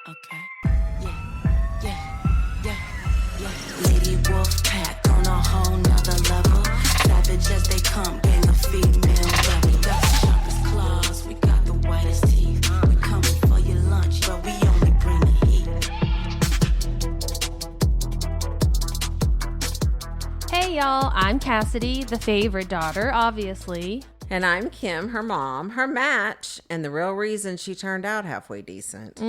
Okay. Yeah. Lady Wolf Pack on a whole nother level. Savage as they come, gang of female rebel. Got the sharpest claws, we got the whitest teeth. We coming for your lunch, but we only bring the heat. Hey y'all, I'm Cassidy, the favorite daughter, obviously. And I'm Kim, her mom, her match, and the real reason she turned out halfway decent.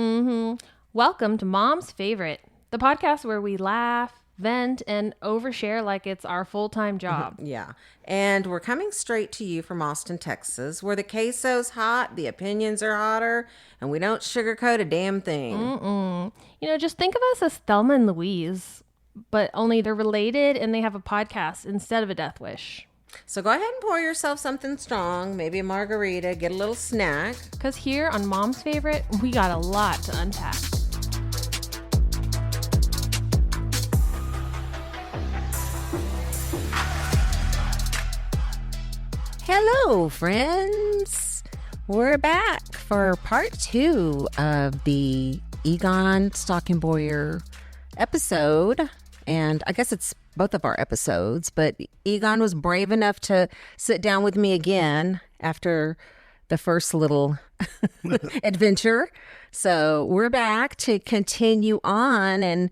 Welcome to Mom's Favorite, the podcast where we laugh, vent, and overshare like it's our full-time job. Yeah. And we're coming straight to you from Austin, Texas, where the queso's hot, the opinions are hotter, and we don't sugarcoat a damn thing. You know, just think of us as Thelma and Louise, but only they're related and they have a podcast instead of a death wish. So go ahead and pour yourself something strong, maybe a margarita, get a little snack. Because here on Mom's Favorite, we got a lot to unpack. Hello, friends. We're back for part 2 of the Egon Stalking Boyer episode. And I guess it's both of our episodes, but Egon was brave enough to sit down with me again after the first little adventure. So we're back to continue on and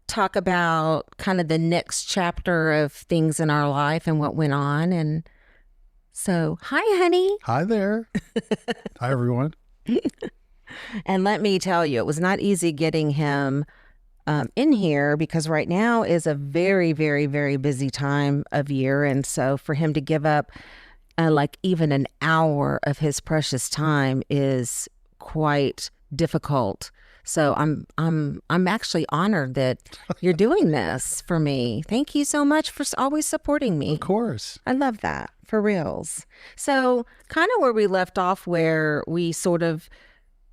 talk about kind of the next chapter of things in our life and what went on. And so, hi, honey. Hi there. Hi, everyone. And let me tell you, it was not easy getting him in here because right now is a very, very, very busy time of year. And so for him to give up like even an hour of his precious time is quite difficult. So I'm actually honored that you're doing this for me. Thank you so much for always supporting me. Of course. I love that, for reals. So kind of where we left off, where we sort of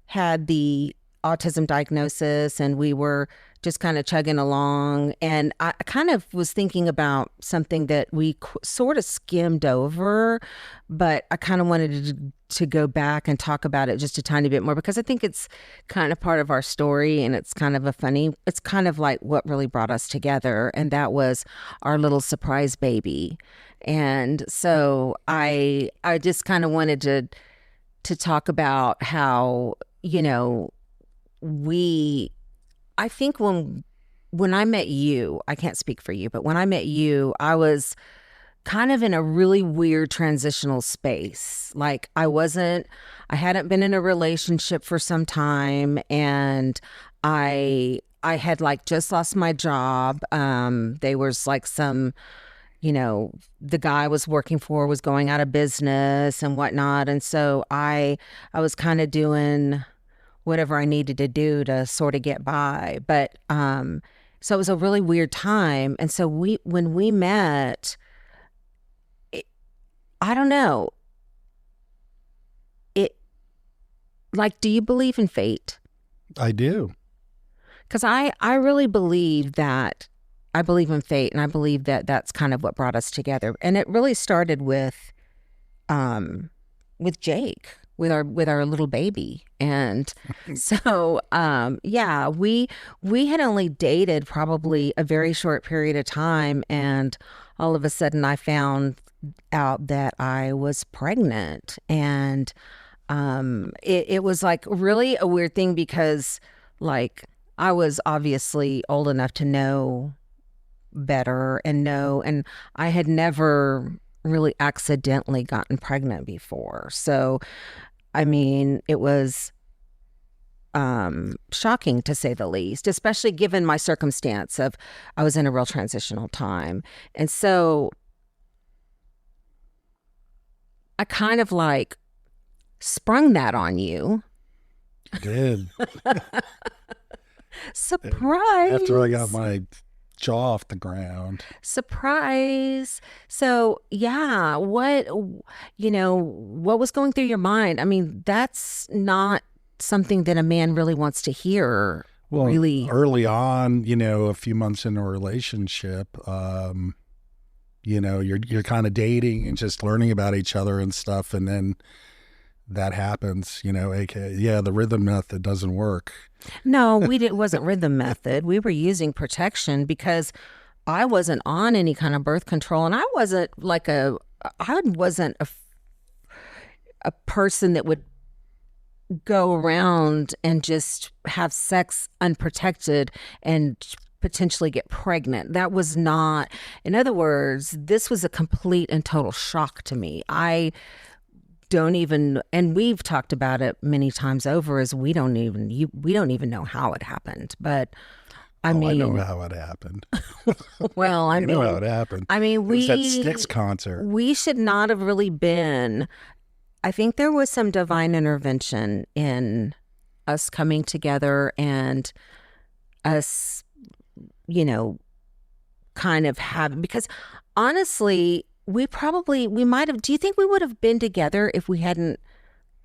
had the autism diagnosis and we were just kind of chugging along. And I kind of was thinking about something that we sort of skimmed over, but I kind of wanted to go back and talk about it just a tiny bit more because I think it's kind of part of our story and it's kind of it's kind of like what really brought us together. And that was our little surprise baby. And so I just kind of wanted to talk about how, you know, I think when I met you, I can't speak for you, but when I met you, I was kind of in a really weird transitional space. Like I hadn't been in a relationship for some time, and I had like just lost my job. There was like some, you know, the guy I was working for was going out of business and whatnot. And so I was kind of doing whatever I needed to do to sort of get by. But so it was a really weird time. And so when we met, I don't know. Do you believe in fate? I do. Because I really believe that I believe in fate, and I believe that that's kind of what brought us together. And it really started with Jake. With our little baby. And so, we had only dated probably a very short period of time. And all of a sudden I found out that I was pregnant. And it was like really a weird thing because like I was obviously old enough to know better and I had never really accidentally gotten pregnant before. So I mean, it was shocking to say the least, especially given my circumstance of I was in a real transitional time. And so I kind of like sprung that on you. I did. Surprise. After I got my jaw off the ground. Surprise. So yeah, what was going through your mind? I mean, that's not something that a man really wants to hear. Well, really early on, you know, a few months into a relationship, you know, you're kind of dating and just learning about each other and stuff. And then that happens, aka, yeah, the rhythm method doesn't work. No, it wasn't rhythm method. We were using protection because I wasn't on any kind of birth control, and I wasn't a person that would go around and just have sex unprotected and potentially get pregnant. That was not, in other words, this was a complete and total shock to me. I don't even, and we've talked about it many times over, is we don't even know how it happened. But I mean, I know how it happened. Well, I know how it happened. I mean, It was that Styx concert. We should not have really been. I think there was some divine intervention in us coming together and us, kind of having, because honestly, we might have, do you think we would have been together if we hadn't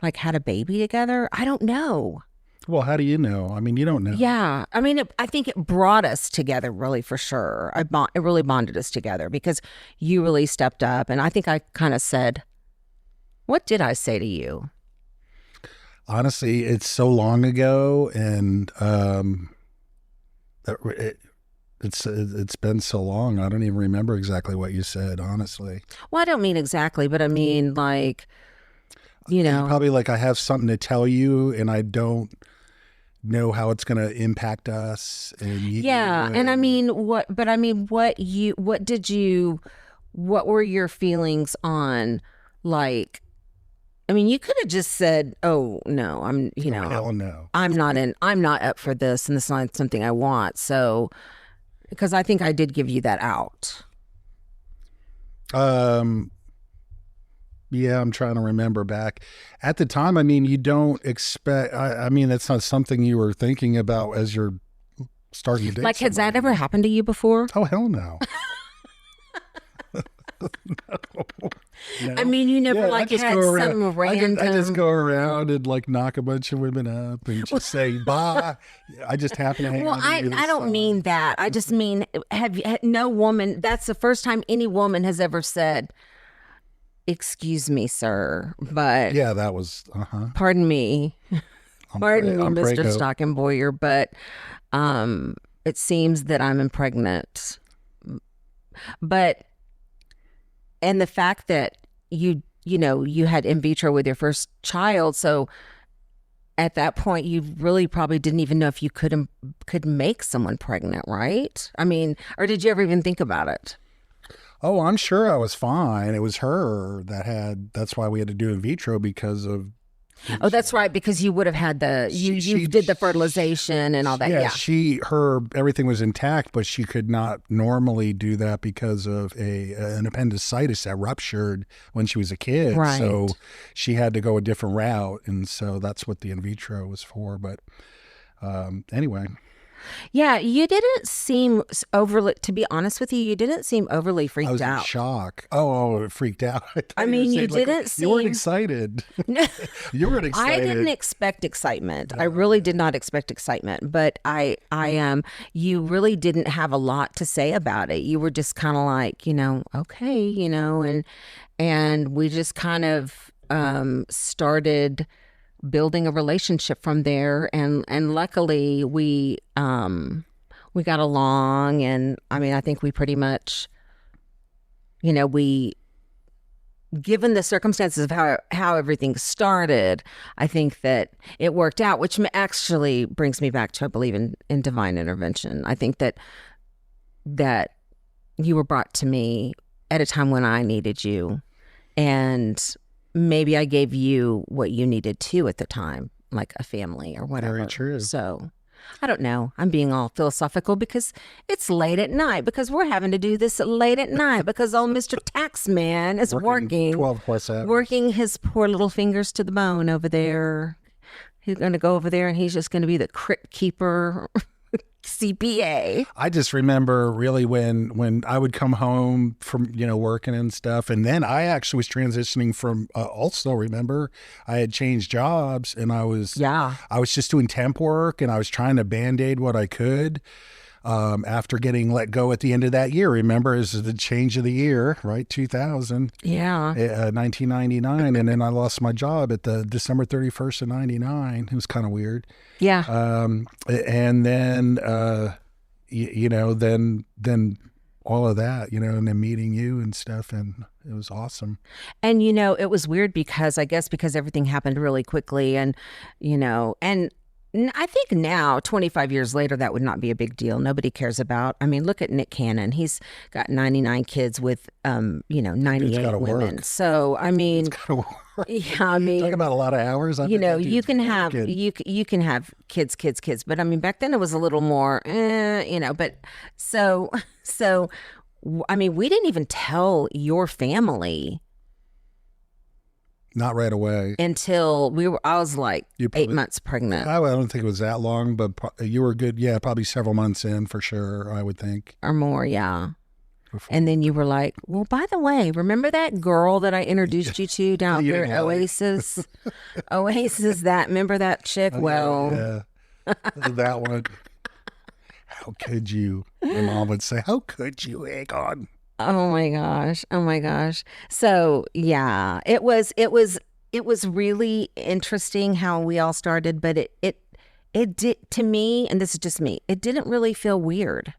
had a baby together? I don't know. Well, how do you know? I mean, you don't know. Yeah. I mean, I think it brought us together, really, for sure. It really bonded us together because you really stepped up. And I think I kind of said, what did I say to you? Honestly, it's so long ago, and it's been so long. I don't even remember exactly what you said, honestly. Well, I don't mean exactly, but I mean Probably I have something to tell you, and I don't know how it's going to impact us. And and I mean, what were your feelings on, I mean, you could have just said, "Oh no, hell no, I'm not up for this, and this is not something I want." So, because I think I did give you that out. Yeah, I'm trying to remember back at the time. I mean, you don't expect. I mean, that's not something you were thinking about as you're starting to date. Has that ever happened to you before? Oh hell no. No. I mean, you never had some random. I just go around and knock a bunch of women up and just say bye. I just happen to hang out. Well, I don't mean that. I just mean, no woman. That's the first time any woman has ever said, "Excuse me, sir, but yeah, that was. Pardon me, Mr. Prego. Stockenboyer, but it seems that I'm impregnant." But. And the fact that you had in vitro with your first child, so at that point you really probably didn't even know if you could make someone pregnant, right? I mean, or did you ever even think about it? Oh, I'm sure I was fine. It was her that's why we had to do in vitro because of. Oh, that's right, because you would have had you did the fertilization and all that. Yeah, everything was intact, but she could not normally do that because of an appendicitis that ruptured when she was a kid. Right. So she had to go a different route, and so that's what the in vitro was for. But anyway. Yeah, you didn't seem overly, to be honest with you, you didn't seem overly freaked out. I was in shock. Oh, freaked out. I mean, you didn't seem... You weren't excited. You weren't excited. I didn't expect excitement. I really did not expect excitement, but you really didn't have a lot to say about it. You were just kind of okay, and we just kind of started building a relationship from there, and luckily we got along, and I mean, I think we pretty much, we, given the circumstances of how everything started, I think that it worked out, which actually brings me back to, I believe in divine intervention. I think that you were brought to me at a time when I needed you, and maybe I gave you what you needed too at the time, like a family or whatever. Very true. So, I don't know. I'm being all philosophical because it's late at night, because we're having to do this late at night because old Mr. Taxman is working 12 plus hours. Working his poor little fingers to the bone over there. He's going to go over there and he's just going to be the crypt keeper. CPA. I just remember really when I would come home from, working and stuff. And then I actually was transitioning from, also remember I had changed jobs, and I was just doing temp work, and I was trying to Band-Aid what I could. after getting let go at the end of that year. Remember, is the change of the year, right? 2000, Yeah. 1999. And then I lost my job at the December 31st of 99. It was kind of weird. Yeah. And then, then all of that, and then meeting you and stuff. And it was awesome. And, it was weird because everything happened really quickly and I think now, 25 years later, that would not be a big deal. Nobody cares about. I mean, look at Nick Cannon. He's got 99 kids with, 98 women. Work. So, I mean, It's gotta work. yeah, I mean, Talk about a lot of hours. you can have you can have kids, but I mean, back then it was a little more, But so, I mean, we didn't even tell your family. Not right away. Until I was like 8 months pregnant. I don't think it was that long, but you were good. Yeah, probably several months in for sure, I would think. Or more, yeah. And then you were like, well, by the way, remember that girl that I introduced you to down there at Oasis? Remember that chick? Yeah. That one. How could you? My mom would say, how could you, Egon? Oh my gosh. So yeah, it was really interesting how we all started, but it did, to me, and this is just me, it didn't really feel weird.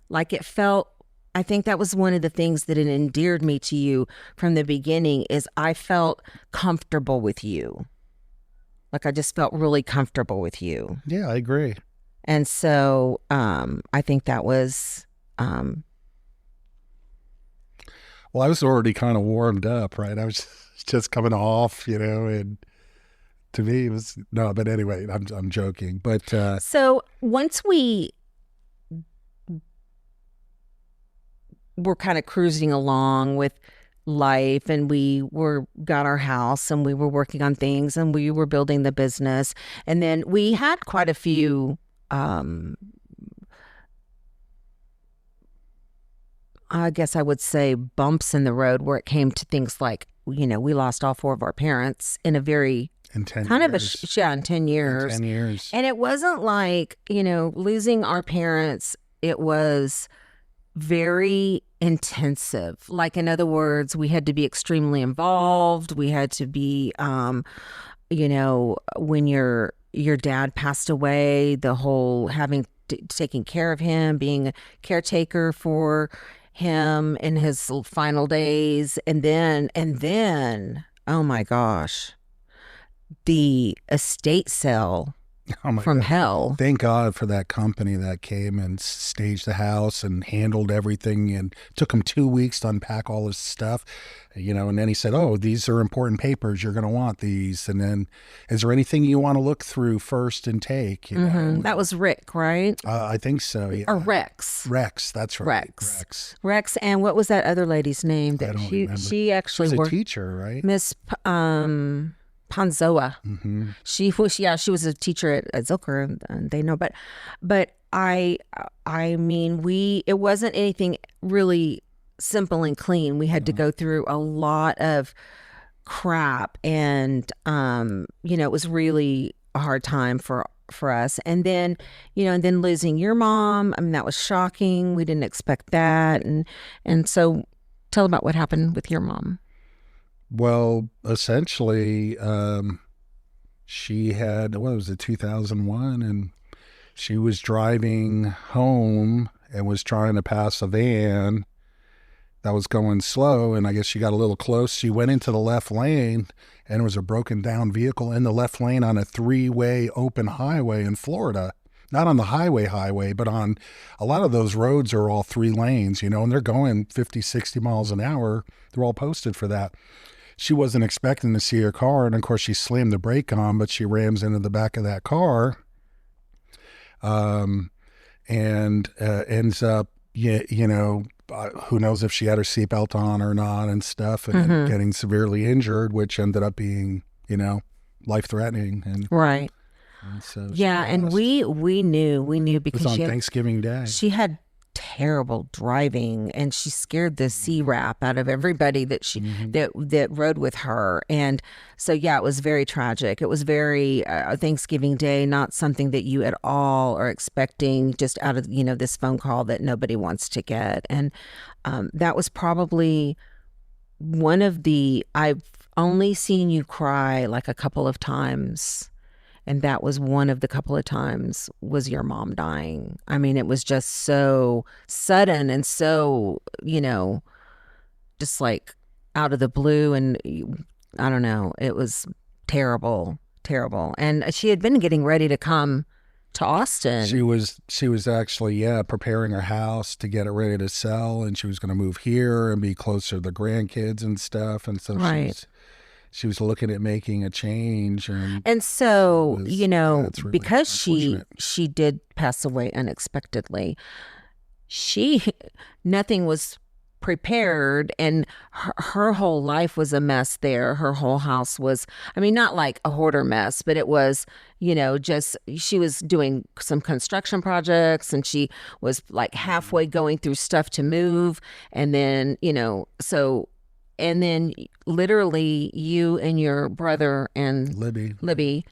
Like it felt, I think that was one of the things that it endeared me to you from the beginning, is I felt comfortable with you. Like I just felt really comfortable with you. Yeah, I agree. And so I think that was well, I was already kind of warmed up, right? I was just coming off, and to me it was, no, but anyway, I'm joking. But so once we were kind of cruising along with life, and we got our house, and we were working on things, and we were building the business, and then we had quite a few I guess I would say bumps in the road where it came to things like, we lost all 4 of our parents in a very in 10 kind years. of in 10 years. 10 years. And it wasn't like, losing our parents, it was very intensive. Like, in other words, we had to be extremely involved. We had to be, when your dad passed away, the whole taking care of him, being a caretaker for him in his final days, and then oh my gosh, the estate sale from hell. Thank God for that company that came and staged the house and handled everything, and took him 2 weeks to unpack all his stuff, and then he said, oh, these are important papers, you're going to want these, and then, is there anything you want to look through first and take? That was Rick, right? I think so, yeah. Or Rex, that's right. Rex. And what was that other lady's name? I don't remember. She actually was worked, a teacher, right? Miss Panzoa. Mm-hmm. She was a teacher at Zilker, and they know, but I mean, it wasn't anything really simple and clean. We had to go through a lot of crap, and it was really a hard time for us. And then, losing your mom, I mean, that was shocking. We didn't expect that. And so tell about what happened with your mom. Well, essentially, she had, 2001, and she was driving home and was trying to pass a van that was going slow, and I guess she got a little close. She went into the left lane, and there was a broken down vehicle in the left lane on a 3-way open highway in Florida. Not on the highway, but on a lot of those roads are all 3 lanes, and they're going 50, 60 miles an hour. They're all posted for that. She wasn't expecting to see her car, and of course she slammed the brake on, but she rams into the back of that car, and ends up, who knows if she had her seatbelt on or not and stuff, and getting severely injured, which ended up being, life-threatening. And right. And so yeah, and we knew because it was on Thanksgiving Day. She had terrible driving, and she scared the sea rap out of everybody that she that rode with her. And so yeah, it was very tragic. It was very Thanksgiving Day, not something that you at all are expecting, just out of this phone call that nobody wants to get. And that was probably one of the, I've only seen you cry like a couple of times. And that was one of the couple of times, was your mom dying. I mean, it was just so sudden and so, just like out of the blue. And I don't know, it was terrible, terrible. And she had been getting ready to come to Austin. She was actually, preparing her house to get it ready to sell. And she was going to move here and be closer to the grandkids and stuff. And so she was looking at making a change. And so, really because she did pass away unexpectedly, nothing was prepared, and her whole life was a mess there. Her whole house was, I mean, not like a hoarder mess, but it was, just, she was doing some construction projects, and she was like halfway going through stuff to move. And then, and then literally you and your brother and Libby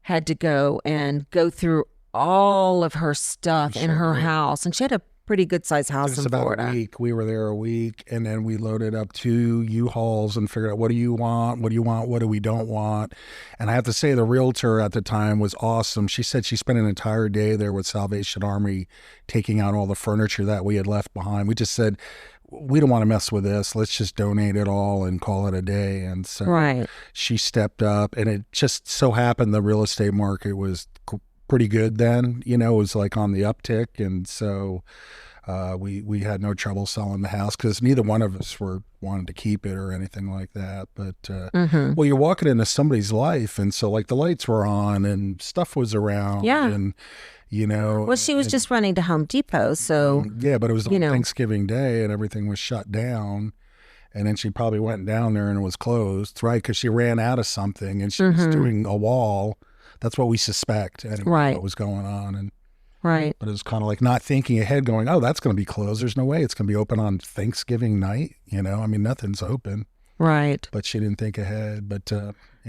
had to go through all of her stuff in her house. And she had a pretty good sized house in Florida. About a week. We were there a week, and then we loaded up 2 U-Hauls and figured out, what do you want? What do you want? What do we don't want? And I have to say, the realtor at the time was awesome. She said she spent an entire day there with Salvation Army taking out all the furniture that we had left behind. We just said, we don't want to mess with this. Let's just donate it all and call it a day. And so she stepped up, and it just so happened the real estate market was pretty good then. It was like on the uptick. And so we had no trouble selling the house, because neither one of us wanted to keep it or anything like that. But well, you're walking into somebody's life, and so like the lights were on and stuff was around. And well, she was just running to Home Depot, so but it was on Thanksgiving Day, and everything was shut down. And then she probably went down there and it was closed, right? Because she ran out of something, and she was doing a wall. That's what we suspect, anyway, what was going on. And but it was kind of like not thinking ahead, going, oh, that's going to be closed. There's no way it's going to be open on Thanksgiving night. I mean, nothing's open. Right. But she didn't think ahead. But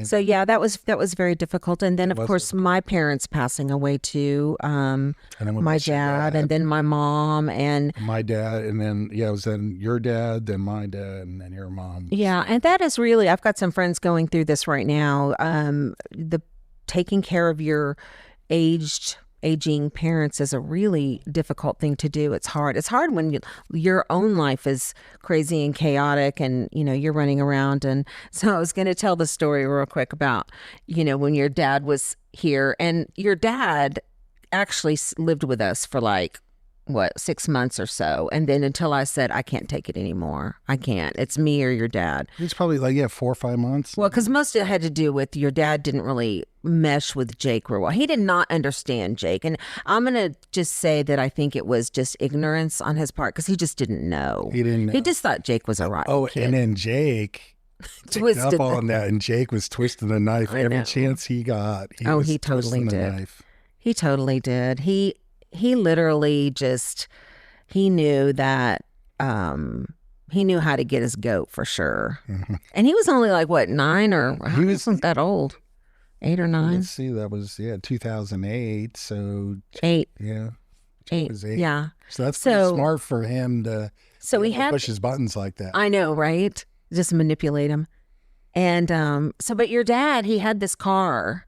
so yeah, that was very difficult. And then of course my parents passing away too. And then my dad, and then my mom, and my dad, and then it was then your dad, then my dad, and then your mom. Yeah, and that is really, I've got some friends going through this right now. The taking care of your aging parents is a really difficult thing to do. It's hard. It's hard when your own life is crazy and chaotic, and you're running around. And so I was going to tell the story real quick about when your dad was here, and your dad actually lived with us for like 6 months or so, and then until I said, I can't take it anymore. I can't. It's me or your dad. It's probably like 4 or 5 months. Well, because most of it had to do with your dad didn't really mesh with Jake real well. He did not understand Jake, and I'm gonna just say that I think it was just ignorance on his part, because he just didn't know. He didn't know. He just thought Jake was a rotten kid. And then Jake twisted up on that, and Jake was twisting the knife every chance he got. He totally did. He totally did. He literally just, he knew that, he knew how to get his goat for sure. And he was only like, 9 or, he wasn't that old. 8 or 9. Let's see, that was, 2008. So 8. Yeah. 8. Was 8. Yeah. So that's pretty smart for him to he had push his buttons like that. I know, right? Just manipulate him. And but your dad, he had this car.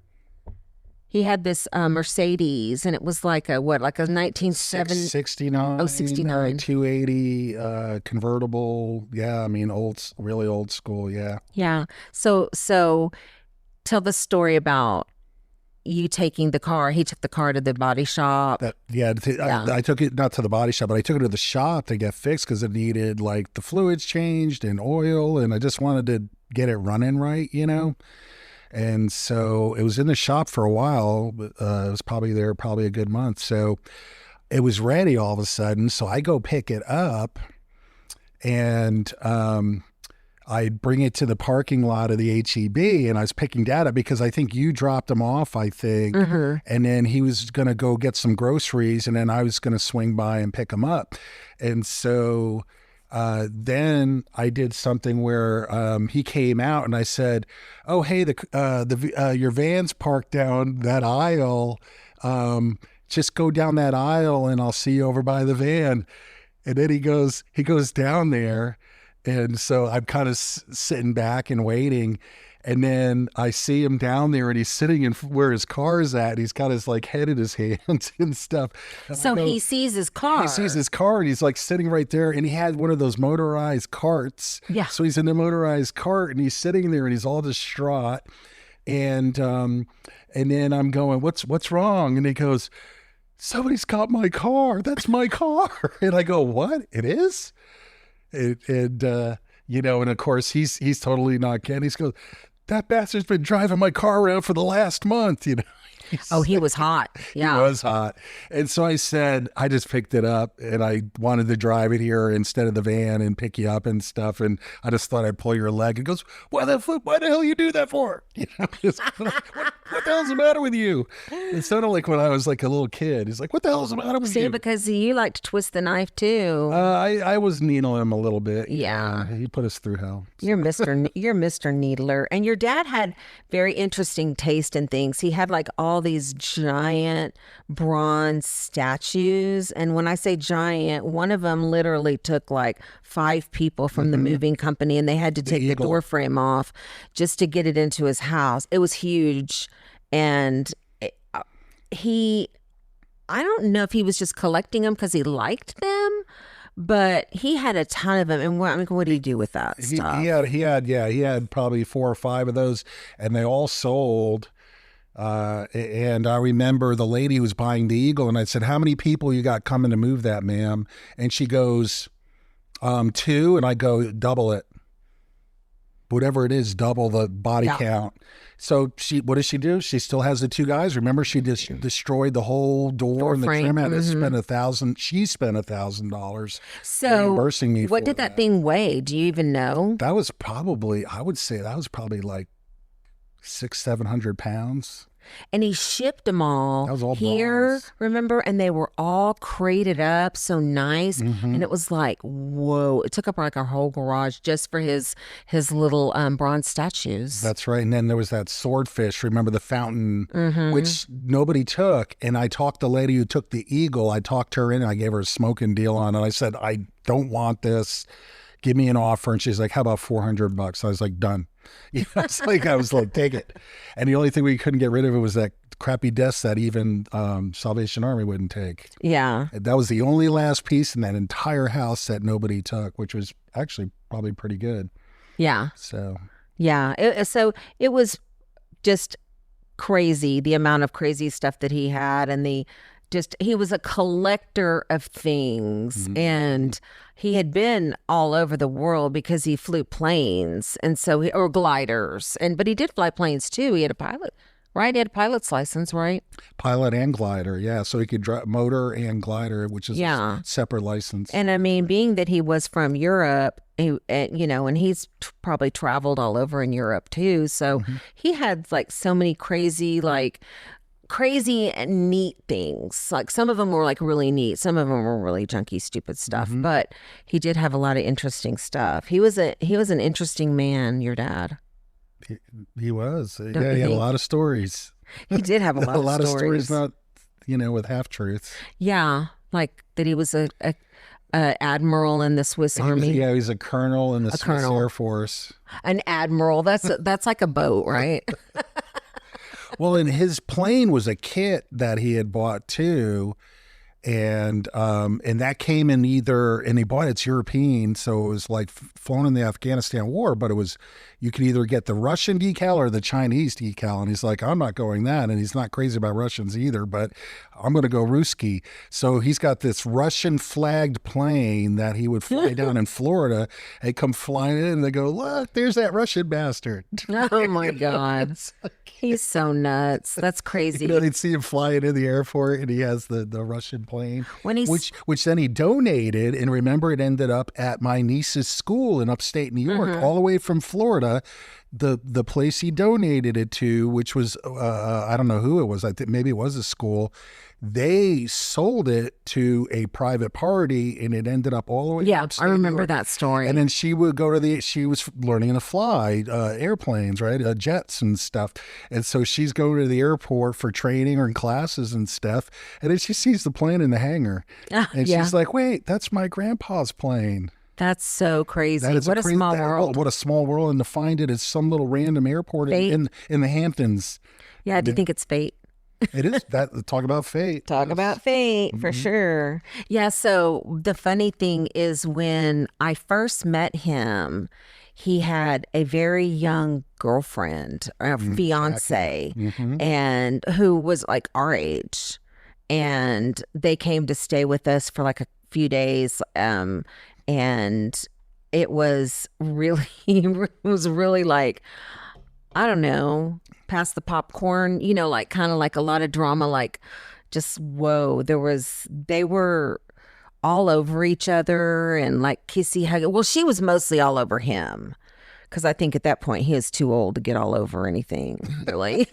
He had this Mercedes, and it was like a 1970 69. Oh, 69. 280 convertible. Yeah, I mean, really old school. Yeah. Yeah. So tell the story about you taking the car. He took the car to the body shop. I took it not to the body shop, but I took it to the shop to get fixed, because it needed like the fluids changed and oil, and I just wanted to get it running right, And so it was in the shop for a while. It was probably a good month. So it was ready all of a sudden. So I go pick it up, and I bring it to the parking lot of the HEB, and I was picking Dad up because I think you dropped him off, I think. And then he was going to go get some groceries, and then I was going to swing by and pick him up. And so then I did something where he came out, and I said, "Oh, hey, your van's parked down that aisle. Just go down that aisle, and I'll see you over by the van." And then he goes down there. And so I'm kind of sitting back and waiting. And then I see him down there, and he's sitting in where his car is at. He's got his like head in his hands and stuff. And So he sees his car. He sees his car, and he's like sitting right there, and he had one of those motorized carts. Yeah. So he's in the motorized cart, and he's sitting there, and he's all distraught. And then I'm going, what's wrong? And he goes, "Somebody's got my car. That's my car." And I go, "What? It is?" And of course he's totally not kidding. He goes, "That bastard's been driving my car around for the last month." He was hot. Yeah. He was hot. And so I said, I just picked it up, and I wanted to drive it here instead of the van and pick you up and stuff. And I just thought I'd pull your leg. And goes, why the hell you do that for? What the hell's the matter with you? It sounded like when I was like a little kid. He's like, what the hell's the matter with you? See, because you like to twist the knife too. I was needling him a little bit. Yeah. He put us through hell. You're Mr. Needler. And your dad had very interesting taste in things. He had like all these giant bronze statues. And when I say giant, one of them literally took like 5 people from the moving company, and they had to take the door frame off just to get it into his house. It was huge. And I don't know if he was just collecting them because he liked them, but he had a ton of them. And what did he do with that stuff? He had probably 4 or 5 of those, and they all sold. And I remember the lady who was buying the Eagle, and I said, "How many people you got coming to move that, ma'am?" And she goes, 2. And I go, "Double it. Whatever it is, double the body count." So what does she do? She still has the 2 guys. Remember, she just destroyed the whole door and the trim. Had to spend $1,000. She spent $1,000 reimbursing me. What did that thing weigh? Do you even know? That was probably, I would say that was probably like 600-700 pounds. And he shipped them all, that was all here, bronze. remember? And they were all crated up so nice. And it was like, whoa. It took up like our whole garage just for his little bronze statues. That's right. And then there was that swordfish, remember the fountain, which nobody took. And I talked the lady who took the Eagle. I talked her in, and I gave her a smoking deal on it. I said, "I don't want this. Give me an offer." And she's like, "How about $400? I was like, "Done." I was like, "Take it." And the only thing we couldn't get rid of it was that crappy desk that even Salvation Army wouldn't take. Yeah. That was the only last piece in that entire house that nobody took, which was actually probably pretty good. Yeah. So. Yeah. So it was just crazy, the amount of crazy stuff that he had, and he was a collector of things, and he had been all over the world because he flew planes, and so or gliders, but he did fly planes too. He had a pilot, right? He had a pilot's license, right? Pilot and glider, yeah. So he could drive motor and glider, which is a separate license. And I mean, being that he was from Europe, and he's probably traveled all over in Europe too, so he had like so many crazy and neat things. Like some of them were like really neat. Some of them were really junky, stupid stuff. But he did have a lot of interesting stuff. He was an interesting man, your dad. He was. He had a lot of stories. He did have a lot of stories. Not, with half truths. Yeah, like that he was a admiral in the Swiss Army. Yeah, he's a colonel in the Swiss Air Force. An admiral. That's like a boat, right? Well, and his plane was a kit that he had bought too, and that came in and he bought it's European, so it was like flown in the Afghanistan war, but you could either get the Russian decal or the Chinese decal, and he's like, "I'm not going that," and he's not crazy about Russians either, but I'm going to go Ruski. So he's got this Russian flagged plane that he would fly down in Florida, and come flying in, and they go, "Look, there's that Russian bastard." Oh my God. He's so nuts. That's crazy. They'd see him flying in the airport, and he has the Russian plane, When he's which then he donated. And remember, it ended up at my niece's school in upstate New York, all the way from Florida. The place he donated it to, which was I don't know who it was. I think maybe it was a school. They sold it to a private party, and it ended up all the way. yeah, upstate I New remember York. that story. And then she would go to she was learning to fly airplanes, right? Jets and stuff. And so she's going to the airport for training or in classes and stuff. And then she sees the plane in the hangar. And yeah. she's like, wait, that's my grandpa's plane. That's so crazy. That is What a crazy, small world. What a small world. And to find it at some little random airport in the Hamptons. Yeah, do you think it's fate? It is that. Talk about fate. Talk about fate for sure. Yeah. So the funny thing is, when I first met him, he had a very young girlfriend, a fiance, and who was like our age, and they came to stay with us for like a few days. And it was really, like, I don't know, past the popcorn, like kind of like a lot of drama, like just, whoa, they were all over each other and like kissy huggy. Well, she was mostly all over him because I think at that point he was too old to get all over anything, really.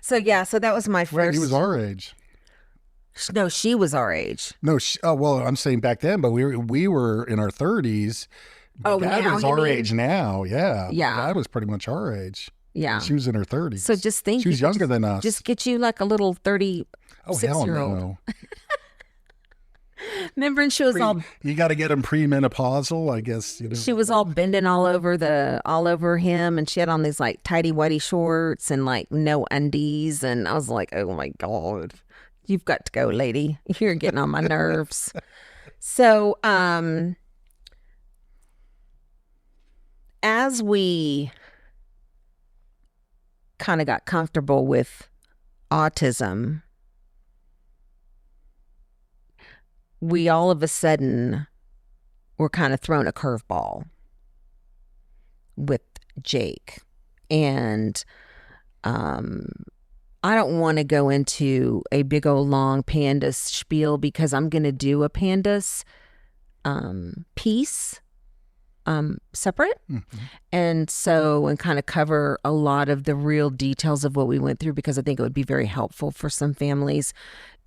So that was my first. Right, he was our age. No, she was our age. No, well, I'm saying back then, but we were in our 30s. Oh, Dad now is you our mean? age now. Yeah. Yeah. Dad was pretty much our age. Yeah. She was in her 30s. So just think. She was younger than us. Just get you like a little 36-year-old. no. Remember, and she was You got to get him premenopausal, I guess. She was all bending all over him, and she had on these like tidy whitey shorts and like no undies, and I was like, oh my God, you've got to go, lady. You're getting on my nerves. So, as we kind of got comfortable with autism, we all of a sudden were kind of thrown a curveball with Jake. And I don't want to go into a big old long pandas spiel because I'm going to do a pandas piece separate. And kind of cover a lot of the real details of what we went through, because I think it would be very helpful for some families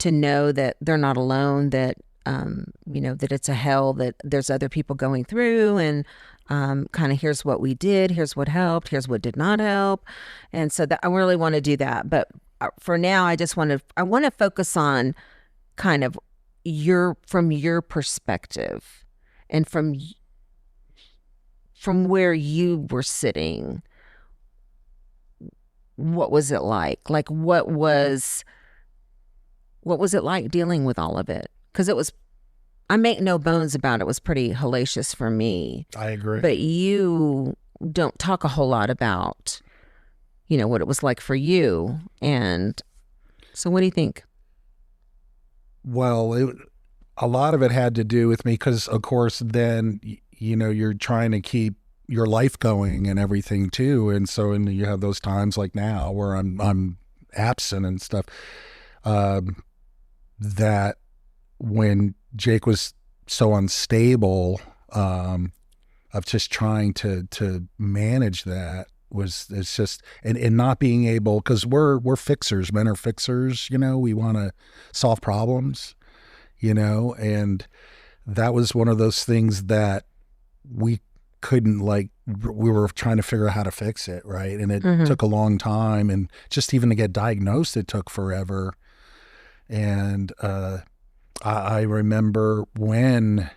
to know that they're not alone, that that it's a hell that there's other people going through, and kind of here's what we did, here's what helped, here's what did not help. And so that I really want to do that. But for now, I want to focus on kind of from your perspective and from where you were sitting. What was it like? Like, what was it like dealing with all of it? Because I make no bones about it, was pretty hellacious for me. I agree. But you don't talk a whole lot about, what it was like for you. And so what do you think? Well, a lot of it had to do with me because, of course, then, you're trying to keep your life going and everything too. And so, you have those times like now where I'm absent and stuff, that when Jake was so unstable, of just trying to manage that it's just, and not being able, because we're fixers, men are fixers, we want to solve problems, and that was one of those things that we couldn't, we were trying to figure out how to fix it, right? And it took a long time, and just even to get diagnosed, it took forever. And I remember when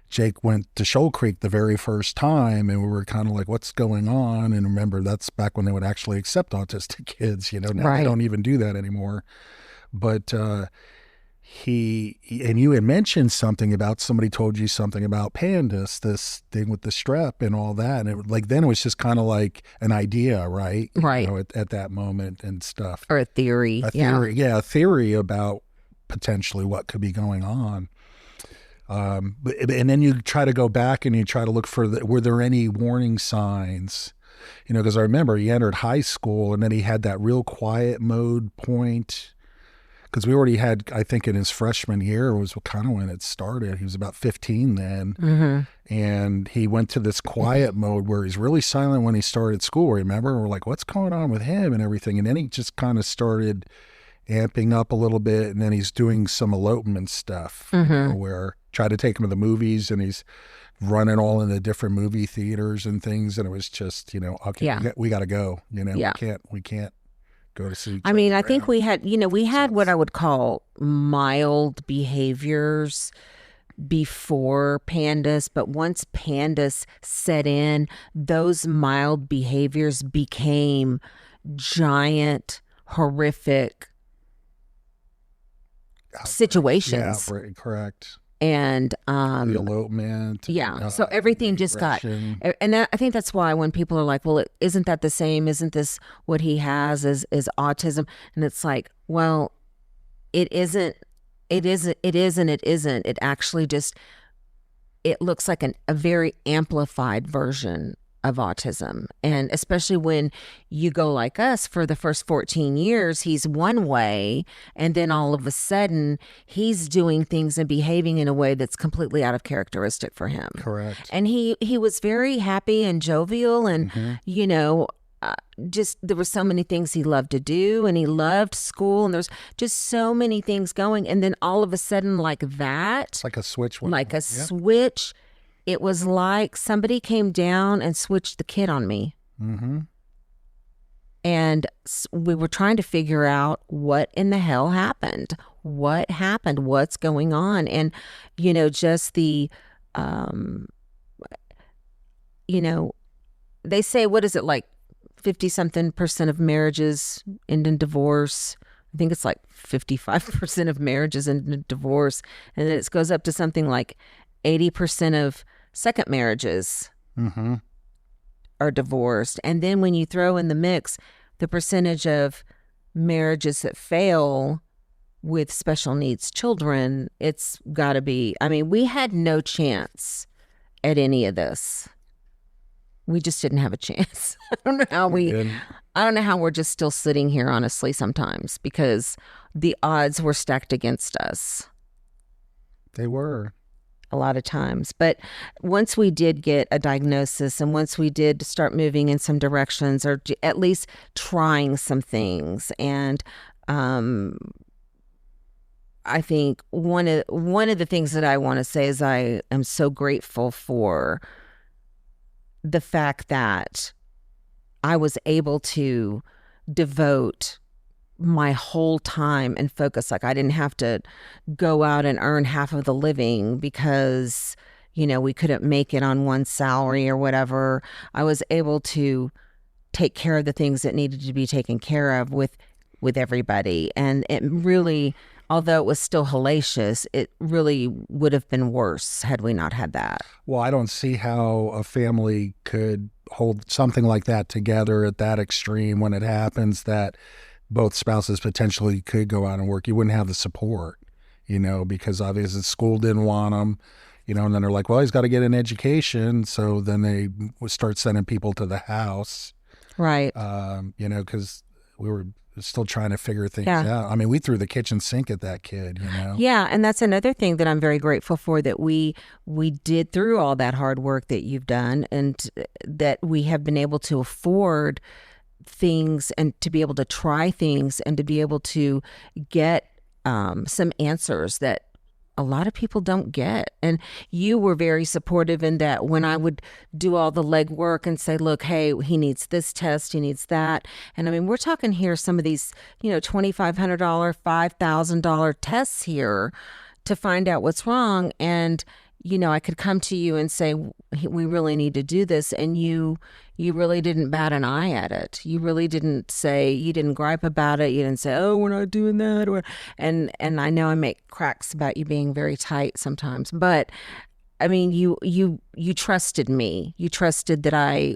Jake went to Shoal Creek the very first time, and we were kind of like, what's going on? And remember, that's back when they would actually accept autistic kids, now right. They don't even do that anymore. But and you had mentioned something about, somebody told you something about pandas, this thing with the strep and all that. And then it was just kind of like an idea, right? Right. At that moment and stuff. Or a theory. A theory about potentially what could be going on. And then you try to go back and you try to look for, were there any warning signs? Because I remember he entered high school and then he had that real quiet mode point. because we already had, I think in his freshman year was kind of when it started. He was about 15 then. Mm-hmm. And he went to this quiet mode where he's really silent when he started school, remember? We're like, what's going on with him and everything? And then he just kind of started amping up a little bit, and then he's doing some elopement stuff, where try to take him to the movies, and he's running all in the different movie theaters and things, and it was just, okay, we got to go, we can't go to see. I mean, I think we had what I would call mild behaviors before pandas, but once pandas set in, those mild behaviors became giant, horrific situations. Yeah, correct. And the elopement. So everything just got, and I think that's why when people are like, well, isn't that the same? Isn't this what he has is autism? And it's like, well, it isn't. It isn't. It actually just, it looks like a very amplified version of autism. And especially when you go like us, for the first 14 years, he's one way, and then all of a sudden he's doing things and behaving in a way that's completely out of characteristic for him. Correct. And he was very happy and jovial, and just there were so many things he loved to do, and he loved school, and there's just so many things going. And then all of a sudden, like that, it's like a switch. Switch. It was like somebody came down and switched the kid on me. Mm-hmm. And we were trying to figure out what in the hell happened. What happened? What's going on? And, just the, they say, what is it, like 50-something% of marriages end in divorce. I think it's like 55% of marriages end in divorce. And then it goes up to something like 80% of second marriages are divorced. And then when you throw in the mix the percentage of marriages that fail with special needs children, it's got to be, I mean, we had no chance at any of this. We just didn't have a chance. I don't know how we're just still sitting here, honestly, sometimes, because the odds were stacked against us. They were. A lot of times. But once we did get a diagnosis, and once we did start moving in some directions, or at least trying some things, and I think one of the things that I want to say is I am so grateful for the fact that I was able to devote my whole time and focus. Like, I didn't have to go out and earn half of the living because, we couldn't make it on one salary or whatever. I was able to take care of the things that needed to be taken care of with everybody. And it really, although it was still hellacious, it really would have been worse had we not had that. Well, I don't see how a family could hold something like that together at that extreme when it happens, that both spouses potentially could go out and work. You wouldn't have the support, because obviously school didn't want them, and then they're like, well, he's got to get an education. So then they would start sending people to the house. Right. Because we were still trying to figure things out. I mean, we threw the kitchen sink at that kid, Yeah, and that's another thing that I'm very grateful for, that we did through all that hard work that you've done, and that we have been able to afford things, and to be able to try things, and to be able to get some answers that a lot of people don't get. And you were very supportive in that when I would do all the legwork and say, look, hey, he needs this test, he needs that. And I mean, we're talking here some of these, $2,500, $5,000 tests here to find out what's wrong. And, I could come to you and say, we really need to do this. And you really didn't bat an eye at it. You really didn't say, you didn't gripe about it. You didn't say, oh, we're not doing that. And I know I make cracks about you being very tight sometimes, but I mean, you trusted me. You trusted that I,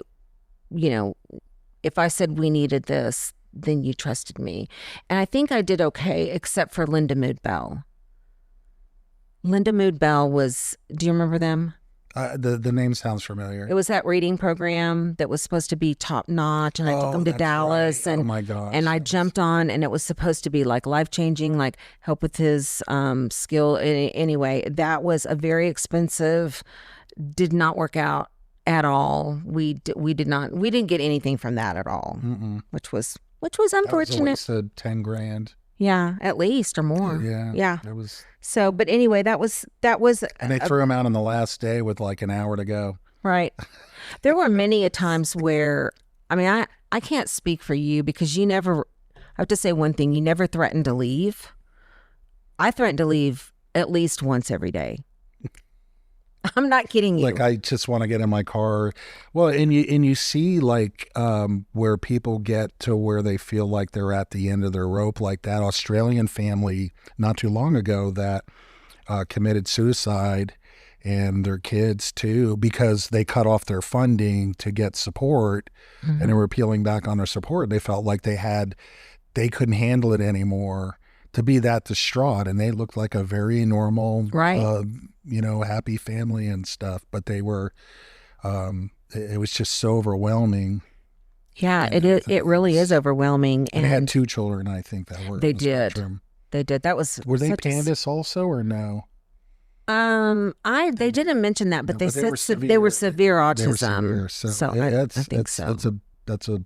if I said we needed this, then you trusted me. And I think I did okay, except for Linda Mood Bell. Linda Mood Bell was, do you remember them? The name sounds familiar. It was that reading program that was supposed to be top notch, and I took him to that's Dallas, right. and Oh my gosh. and I jumped on, and it was supposed to be like life changing, like help with his skill. Anyway, that was a very expensive. Did not work out at all. We didn't get anything from that at all, which was unfortunate. That was 10 grand. Yeah, at least or more. Yeah. It was. So, but anyway, that was. And they threw him out on the last day with like an hour to go. Right. There were many a times where, I mean, I can't speak for you because you never, I have to say one thing, you never threatened to leave. I threatened to leave at least once every day. I'm not kidding you. Like, I just want to get in my car. Well, and you see like where people get to where they feel like they're at the end of their rope, like that Australian family not too long ago that committed suicide, and their kids too, because they cut off their funding to get support, and they were peeling back on their support. They felt like they couldn't handle it anymore to be that distraught, and they looked like a very normal, right. Happy family and stuff, but they were, it was just so overwhelming. Yeah, it really is overwhelming. And they had 2 children, I think, that were. They did. They did. That was. Were they pandas also, or no? They didn't mention that, but they said they were severe autism. They were severe, so I think so. That's a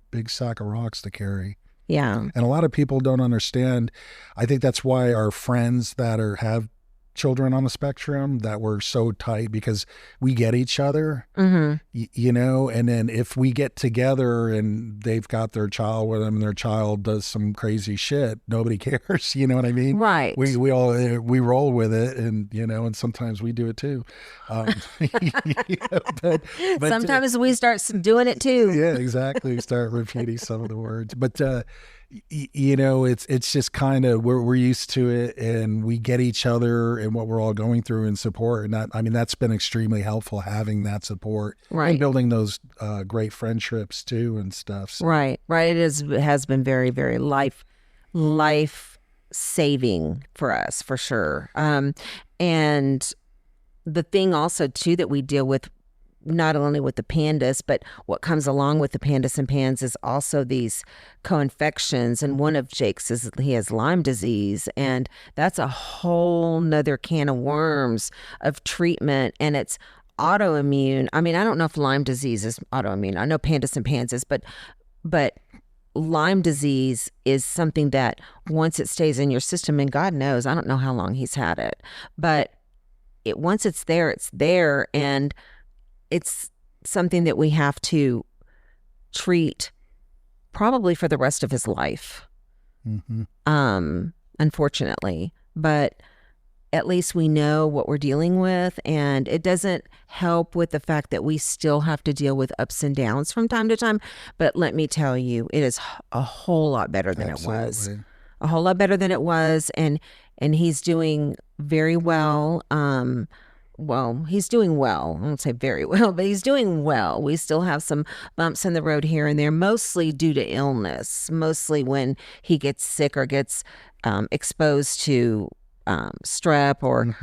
big sack of rocks to carry. Yeah. And a lot of people don't understand. I think that's why our friends that have children on the spectrum, that we're so tight, because we get each other, and then if we get together and they've got their child with them and their child does some crazy shit, nobody cares. You know what I mean? Right. We all roll with it, and and sometimes we do it too. But sometimes we start doing it too. Yeah, exactly. We start repeating some of the words, but it's just kind of we're used to it, and we get each other and what we're all going through and support. And that's been extremely helpful, having that support, right, and building those great friendships too and stuff. So. Right. It has been very, very life saving for us, for sure. And the thing also too that we deal with, not only with the pandas, but what comes along with the pandas and pans is also these co-infections. And one of Jake's is he has Lyme disease, and that's a whole nother can of worms of treatment, and it's autoimmune. I mean, I don't know if Lyme disease is autoimmune. I know pandas and pans is, but Lyme disease is something that once it stays in your system, and God knows, I don't know how long he's had it, but once it's there, and it's something that we have to treat probably for the rest of his life, unfortunately. But at least we know what we're dealing with, and it doesn't help with the fact that we still have to deal with ups and downs from time to time. But let me tell you, it is a whole lot better than Absolutely. It was. A whole lot better than it was, and he's doing very well. Well, he's doing well. I won't say very well, but he's doing well. We still have some bumps in the road here and there, mostly due to illness, mostly when he gets sick or gets exposed to strep or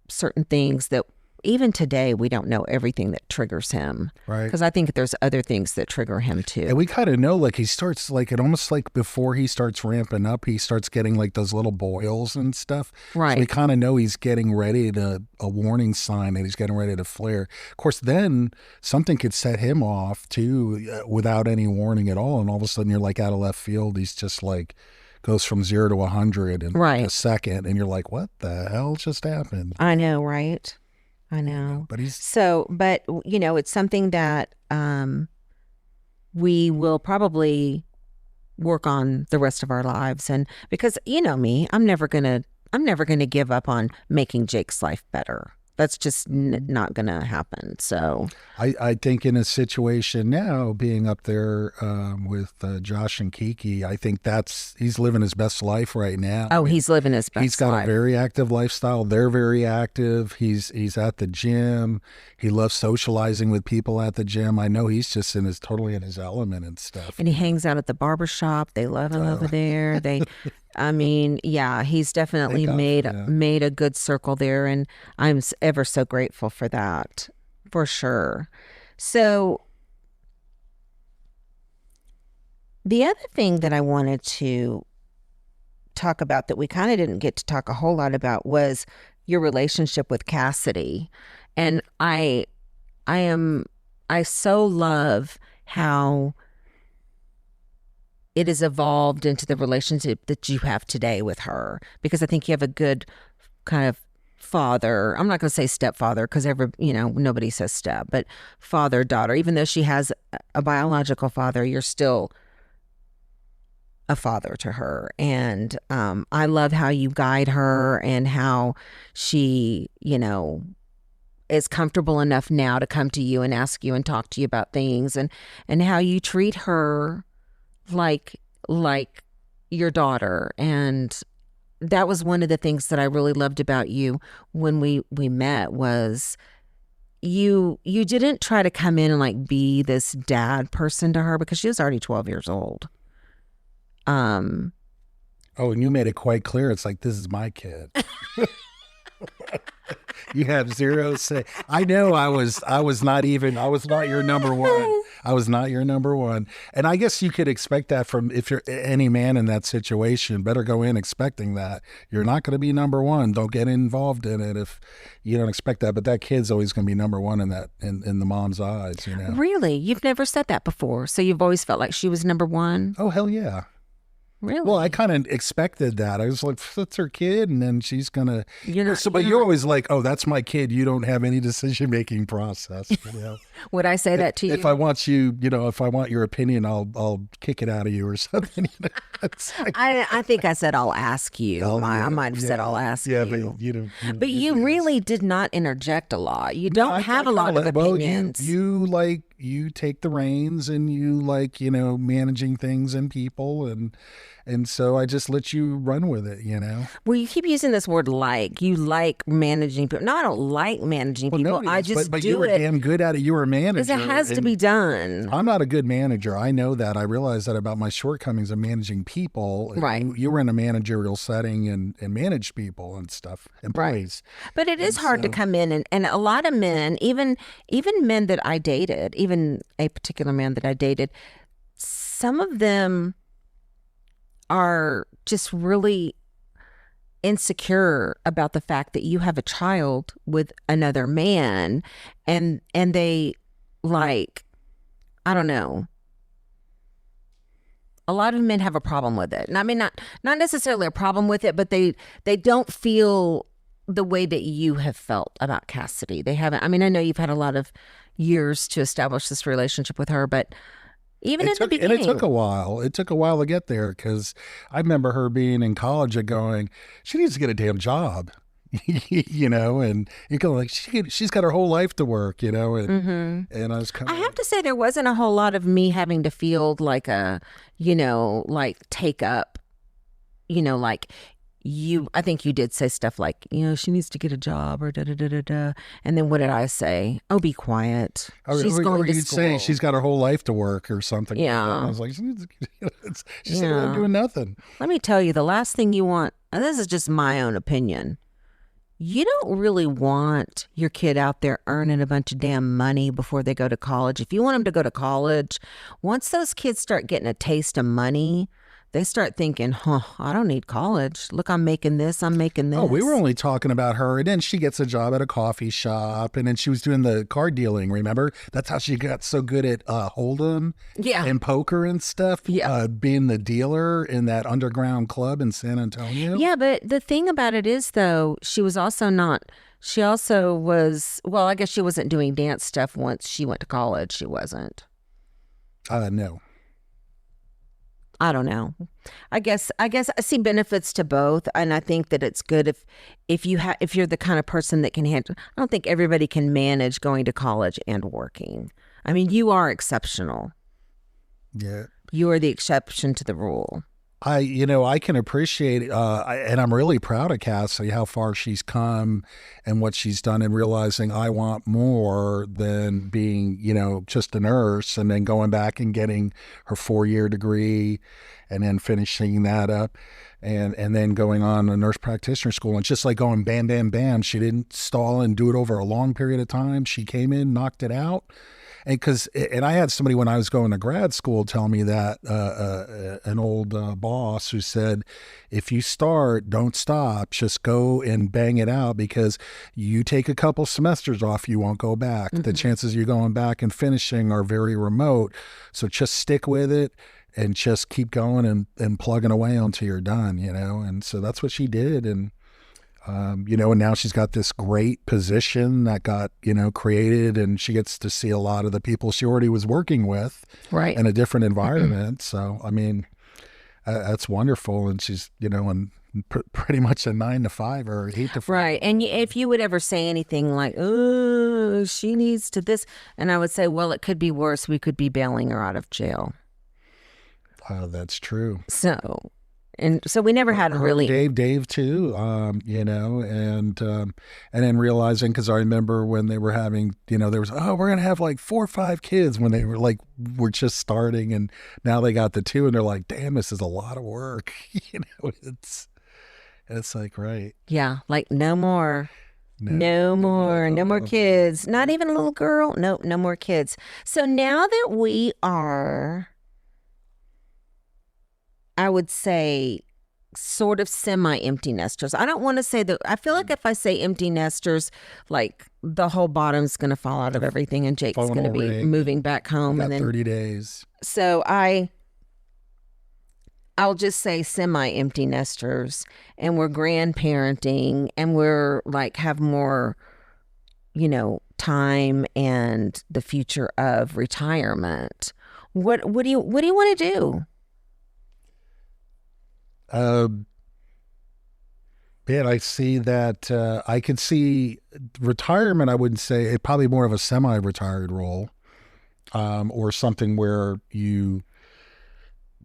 certain things that even today we don't know everything that triggers him. Right. Because I think there's other things that trigger him too. And we kind of know, like, he starts, like, it almost like before he starts ramping up, he starts getting like those little boils and stuff. Right. So we kind of know he's getting ready to, a warning sign that he's getting ready to flare. Of course, then something could set him off too without any warning at all. And all of a sudden you're like out of left field. He's just like, goes from 0 to 100 in Right. a second. And you're like, what the hell just happened? I know, right? I know. But he's but it's something that we will probably work on the rest of our lives. And because you know me, I'm never gonna give up on making Jake's life better. That's just not gonna happen. So I think in a situation now, being up there with Josh and Kiki, I think he's living his best life right now. Oh, he's living his best life. He's got a very active lifestyle. They're very active. He's at the gym. He loves socializing with people at the gym. I know he's just totally in his element and stuff. And he hangs out at the barber shop. They love him over there. I mean, yeah, he's definitely Thank God made for that. made a good circle there, and I'm ever so grateful for that, for sure. So the other thing that I wanted to talk about that we kind of didn't get to talk a whole lot about was your relationship with Cassidy, and I so love how it has evolved into the relationship that you have today with her, because I think you have a good kind of father. I'm not going to say stepfather because nobody says step, but father, daughter. Even though she has a biological father, you're still a father to her. And I love how you guide her and how she, is comfortable enough now to come to you and ask you and talk to you about things, and how you treat her like your daughter. And that was one of the things that I really loved about you when we met, was you didn't try to come in and like be this dad person to her, because she was already 12 years old. Oh, and you made it quite clear. It's like, this is my kid. You have zero say. I know I was not your number one. I was not your number one. And I guess you could expect that from, if you're any man in that situation, better go in expecting that. You're not going to be number one. Don't get involved in it if you don't expect that. But that kid's always going to be number one in the mom's eyes, Really? You've never said that before. So you've always felt like she was number one? Oh, hell yeah. Really? Well, I kind of expected that. I was like, that's her kid, and then she's gonna. But you're always like, oh, that's my kid. You don't have any decision-making process. Would I say that to you? If I want your opinion, I'll kick it out of you or something. I think I said I'll ask you. I might have said I'll ask you. Yeah, but you don't. But you really did not interject a lot. You don't have a lot of opinions. You take the reins, and you managing things and people, and so I just let you run with it, Well, you keep using this word like. You like managing people. No, I don't like managing people. I just but do you were it damn good at it. You were a manager. because it has to be done. I'm not a good manager. I know that. I realize that about my shortcomings of managing people. Right. You were in a managerial setting and managed people and stuff, employees. Right. But it is hard to come in, and a lot of men, even men that I dated, even a particular man that I dated, some of them are just really insecure about the fact that you have a child with another man, and they, like, I don't know, a lot of men have a problem with it. And I mean, not necessarily a problem with it, but they don't feel the way that you have felt about Cassidy. They haven't. I mean, I know you've had a lot of years to establish this relationship with her, but even in the beginning. And it took a while. It took a while to get there, because I remember her being in college and going, she needs to get a damn job, and you go like, she's got her whole life to work, and and I was kind of. I have to say, there wasn't a whole lot of me having to feel like a, like take up, like. I think you did say stuff like, she needs to get a job or da-da-da-da-da. And then what did I say? Oh, be quiet. She's going to school. Saying she's got her whole life to work or something. Yeah. I was like, she's not doing nothing. Let me tell you, the last thing you want, and this is just my own opinion, you don't really want your kid out there earning a bunch of damn money before they go to college. If you want them to go to college, once those kids start getting a taste of money, they start thinking, I don't need college. Look, I'm making this. Oh, we were only talking about her. And then she gets a job at a coffee shop. And then she was doing the card dealing, remember? That's how she got so good at Hold'em and poker and stuff. Yeah. Being the dealer in that underground club in San Antonio. Yeah, but the thing about it is, though, she also was, well, I guess she wasn't doing dance stuff once she went to college. She wasn't. No. I don't know. I guess I see benefits to both, and I think that it's good if you're the kind of person that can handle. I don't think everybody can manage going to college and working. I mean, you are exceptional. Yeah. You are the exception to the rule. I can appreciate, and I'm really proud of Cassie, how far she's come and what she's done, and realizing I want more than being, just a nurse, and then going back and getting her 4-year degree and then finishing that up and then going on a nurse practitioner school. And just like going bam, bam, bam, she didn't stall and do it over a long period of time. She came in, knocked it out. And I had somebody when I was going to grad school tell me that, an old boss who said, if you start, don't stop, just go and bang it out, because you take a couple semesters off, you won't go back. The chances you're going back and finishing are very remote. So just stick with it and just keep going and plugging away until you're done, And so that's what she did. And and now she's got this great position that got, created, and she gets to see a lot of the people she already was working with in a different environment. So, that's wonderful. And she's, pretty much a 9 to 5 or 8 to 5. Right. And if you would ever say anything like, oh, she needs to this, and I would say, well, it could be worse. We could be bailing her out of jail. That's true. So we never had a really Dave too, and then realizing, because I remember when they were having, there was, we're gonna have like 4 or 5 kids when they were just starting, and now they got the 2, and they're like, damn, this is a lot of work. It's like, right, yeah, like no more kids, not even a little girl. Nope, no more kids. So now that we are, I would say, sort of semi-empty nesters. I don't want to say that. I feel like if I say empty nesters, like the whole bottom's going to fall out of everything, and Jake's going to be moving back home. And then 30 days. So I'll just say semi-empty nesters, and we're grandparenting, and we're like have more, time and the future of retirement. What do you want to do? Man, I see that. I could see retirement. I wouldn't say it, probably more of a semi-retired role, or something where you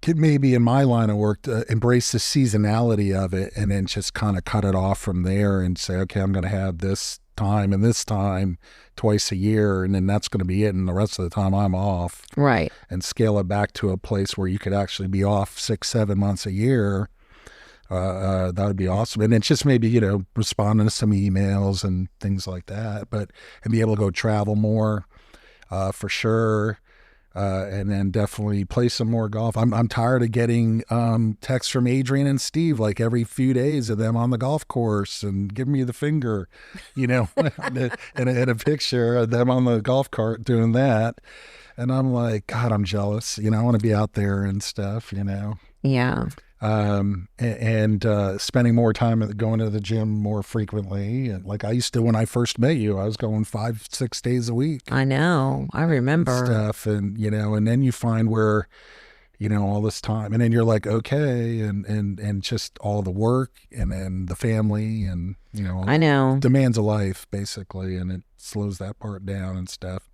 could maybe, in my line of work, embrace the seasonality of it, and then just kind of cut it off from there and say, okay, I'm going to have this time and this time twice a year, and then that's going to be it, and the rest of the time I'm off. Right. And scale it back to a place where you could actually be off 6-7 months a year. That would be awesome. And it's just maybe, responding to some emails and things like that, and be able to go travel more, for sure. And then definitely play some more golf. I'm tired of getting texts from Adrian and Steve like every few days of them on the golf course and giving me the finger, and a picture of them on the golf cart doing that. And I'm like, God, I'm jealous. I want to be out there and stuff, Yeah. And spending more time going to the gym more frequently. And like I used to, when I first met you, I was going 5-6 days a week. I know. I remember. Stuff. And, and then you find where, all this time, and then you're like, okay. And just all the work and then the family and, I know. Demands of life basically. And it slows that part down and stuff.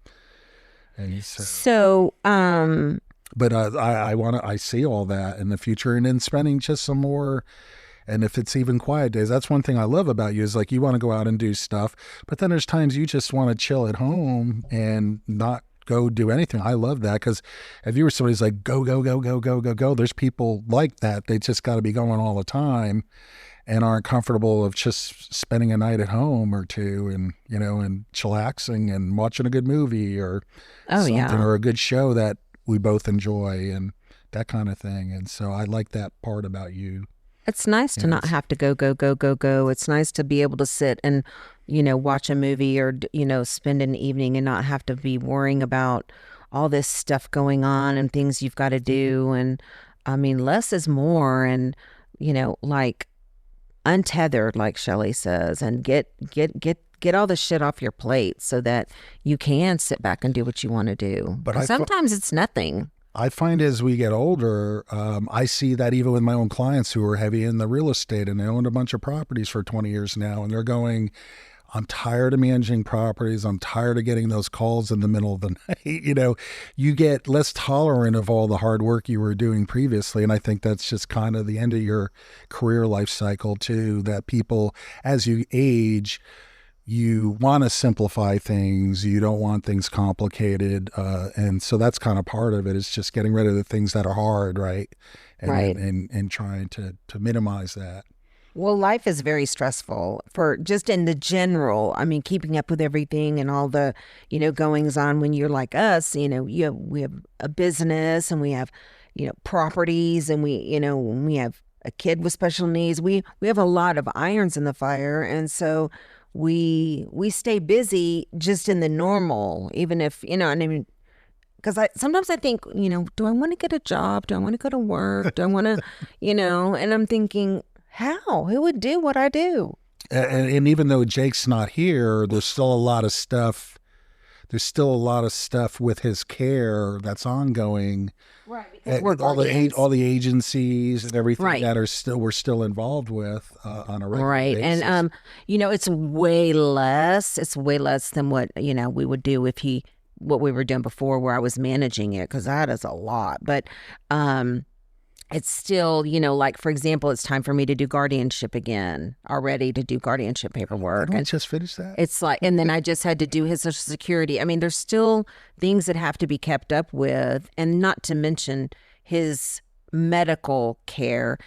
And so but I see all that in the future, and then spending just some more. And if it's even quiet days, that's one thing I love about you is like, you want to go out and do stuff, but then there's times you just want to chill at home and not go do anything. I love that, because if you were somebody who's like, go, go, go, go, go, go, go, there's people like that. They just got to be going all the time and aren't comfortable of just spending a night at home or two and, and chillaxing and watching a good movie or something, or a good show that we both enjoy and that kind of thing. And so I like that part about you. It's nice to not have to go, go, go, go, go. It's nice to be able to sit and, watch a movie or, spend an evening and not have to be worrying about all this stuff going on and things you've got to do. And I mean, less is more, and, like untethered, like Shelley says, and get all the shit off your plate so that you can sit back and do what you want to do. But sometimes it's nothing. I find as we get older, I see that even with my own clients who are heavy in the real estate, and they owned a bunch of properties for 20 years now, and they're going, I'm tired of managing properties. I'm tired of getting those calls in the middle of the night. You get less tolerant of all the hard work you were doing previously. And I think that's just kind of the end of your career life cycle too, that people, as you age, you want to simplify things. You don't want things complicated. And so that's kind of part of it, is just getting rid of the things that are hard, right? Right. And trying to minimize that. Well, life is very stressful for just in the general. I mean, keeping up with everything and all the, goings on when you're like us, we have a business and we have, properties, and we have a kid with special needs. We have a lot of irons in the fire. And so we stay busy just in the normal, even if, because sometimes I think, do I want to get a job? Do I want to go to work? Do I want to, and I'm thinking, how? Who would do what I do? And even though Jake's not here, there's still a lot of stuff. There's still a lot of stuff with his care that's ongoing. Right. Because we're all the agencies and everything Right. that we're still involved with on a regular Right. basis. And, it's way less. It's way less than what, we would do what we were doing before, where I was managing it, because that is a lot. But, it's still, like, for example, it's time for me to do guardianship again, already to do guardianship paperwork. I And just finished that. it's like, and then I just had to do his Social Security. I mean, there's still things that have to be kept up with, and not to mention his medical care.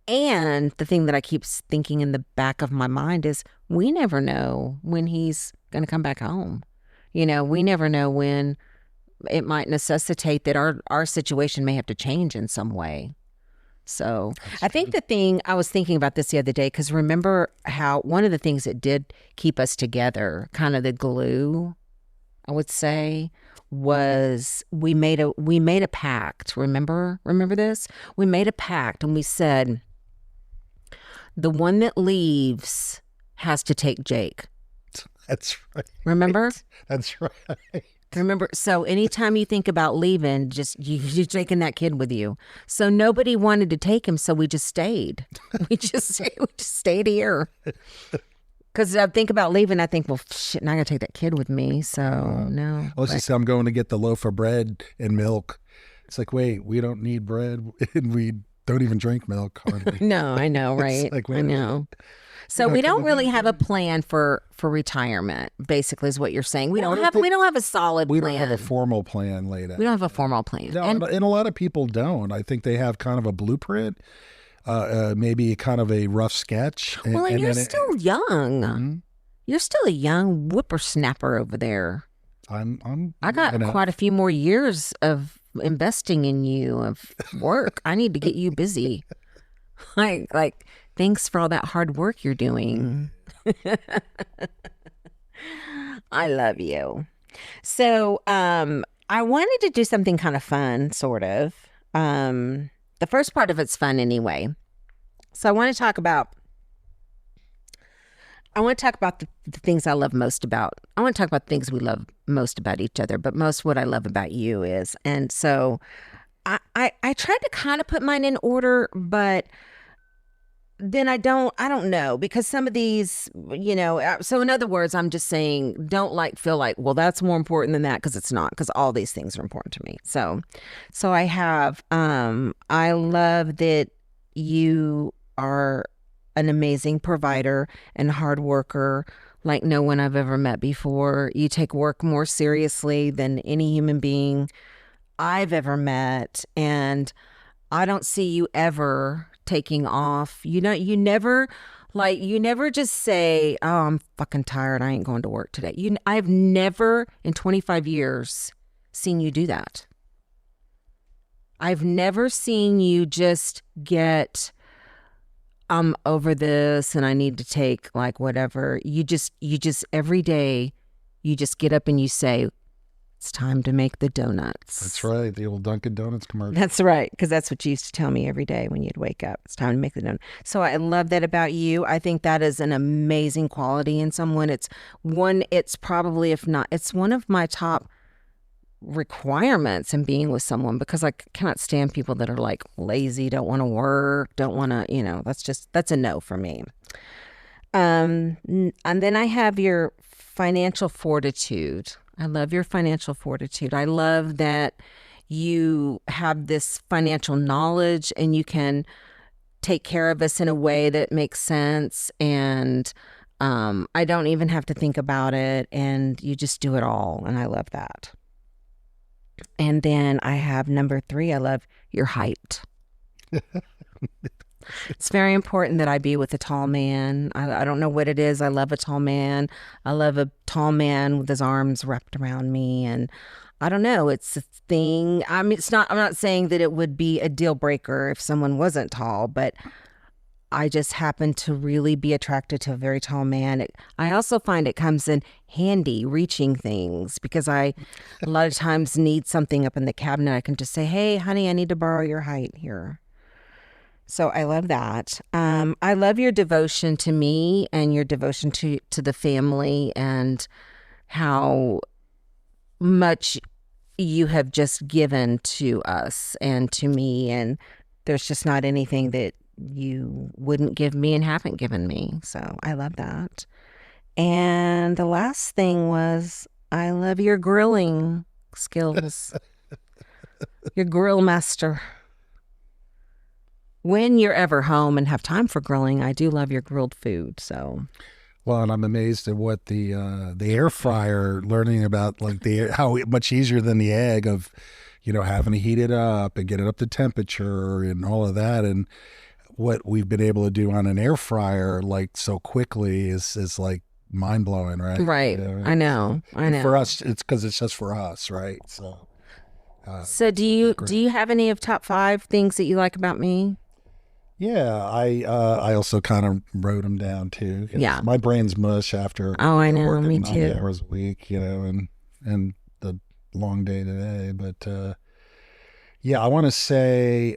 And the thing that I keep thinking in the back of my mind is, we never know when he's going to come back home. We never know when it might necessitate that our situation may have to change in some way. So I think the thing, I was thinking about this the other day, because remember how one of the things that did keep us together, kind of the glue, I would say, was we made a pact. Remember this? We made a pact, and we said, the one that leaves has to take Jake. That's right. Remember? That's right. Remember, so anytime you think about leaving, you're taking that kid with you. So nobody wanted to take him, so we just stayed. We just stayed here. Because I think about leaving, I think, well, shit, now I got to take that kid with me. So no. Let's just say I'm going to get the loaf of bread and milk. It's like, wait, we don't need bread, and we don't even drink milk hardly. No, I know, right? like, wait I a minute. know. So we don't really have a plan for retirement. Basically, is what you're saying. We don't have a solid We plan. don't have a formal plan laid out. We don't have a formal plan. No, And and a lot of people don't. I think they have kind of a blueprint, maybe kind of a rough sketch. well, and you're then still young. You're still a young whippersnapper over there. I got quite a few more years of investing in you, of work. I need to get you busy. Like, thanks for all that hard work you're doing. I love you. So, I wanted to do something kind of fun, sort of. The first part of it's fun anyway. So I want to talk about the things I love most about. I want to talk about the things we love most about each other, but most what I love about you is. And so I tried to kind of put mine in order, but then I don't know, because some of these, so in other words, I'm just saying, don't feel like, well, that's more important than that, because it's not, because all these things are important to me. So I have, I love that you are an amazing provider and hard worker like no one I've ever met before. You take work more seriously than any human being I've ever met, and I don't see you ever taking off. You never just say, oh, I'm fucking tired, I ain't going to work today. I've never in 25 years seen you do that. I've never seen you just get, I'm over this and I need to take whatever. You just every day you just get up and you say, it's time to make the donuts. That's right. The old Dunkin' Donuts commercial. That's right. Because that's what you used to tell me every day when you'd wake up. It's time to make the donut. So I love that about you. I think that is an amazing quality in someone. It's probably, if not, it's one of my top requirements in being with someone, because I cannot stand people that are lazy, don't want to work, don't want to, that's a no for me. And then I have your financial fortitude. I love your financial fortitude. I love that you have this financial knowledge and you can take care of us in a way that makes sense. And I don't even have to think about it. And you just do it all. And I love that. And then I have number 3. I love your height. It's very important that I be with a tall man. I don't know what it is. I love a tall man. I love a tall man with his arms wrapped around me. And I don't know. It's a thing. I mean, I'm not saying that it would be a deal breaker if someone wasn't tall, but I just happen to really be attracted to a very tall man. I also find it comes in handy reaching things because I a lot of times need something up in the cabinet. I can just say, hey, honey, I need to borrow your height here. So I love that. I love your devotion to me and your devotion to the family and how much you have just given to us and to me. And there's just not anything that you wouldn't give me and haven't given me. So I love that. And the last thing was I love your grilling skills. Your grill master. When you're ever home and have time for grilling, I do love your grilled food. So, well, and I'm amazed at what the air fryer, learning about like how much easier than the egg of, having to heat it up and get it up to temperature and all of that, and what we've been able to do on an air fryer like so quickly is like mind blowing, right? Right. I know. For us, it's because it's just for us, right? So. So do you have any of top 5 things that you like about me? Yeah, I also kind of wrote them down too. Yeah, my brain's mush after. Oh, I know, me 9 too. hours a week, and the long day today. But yeah, I want to say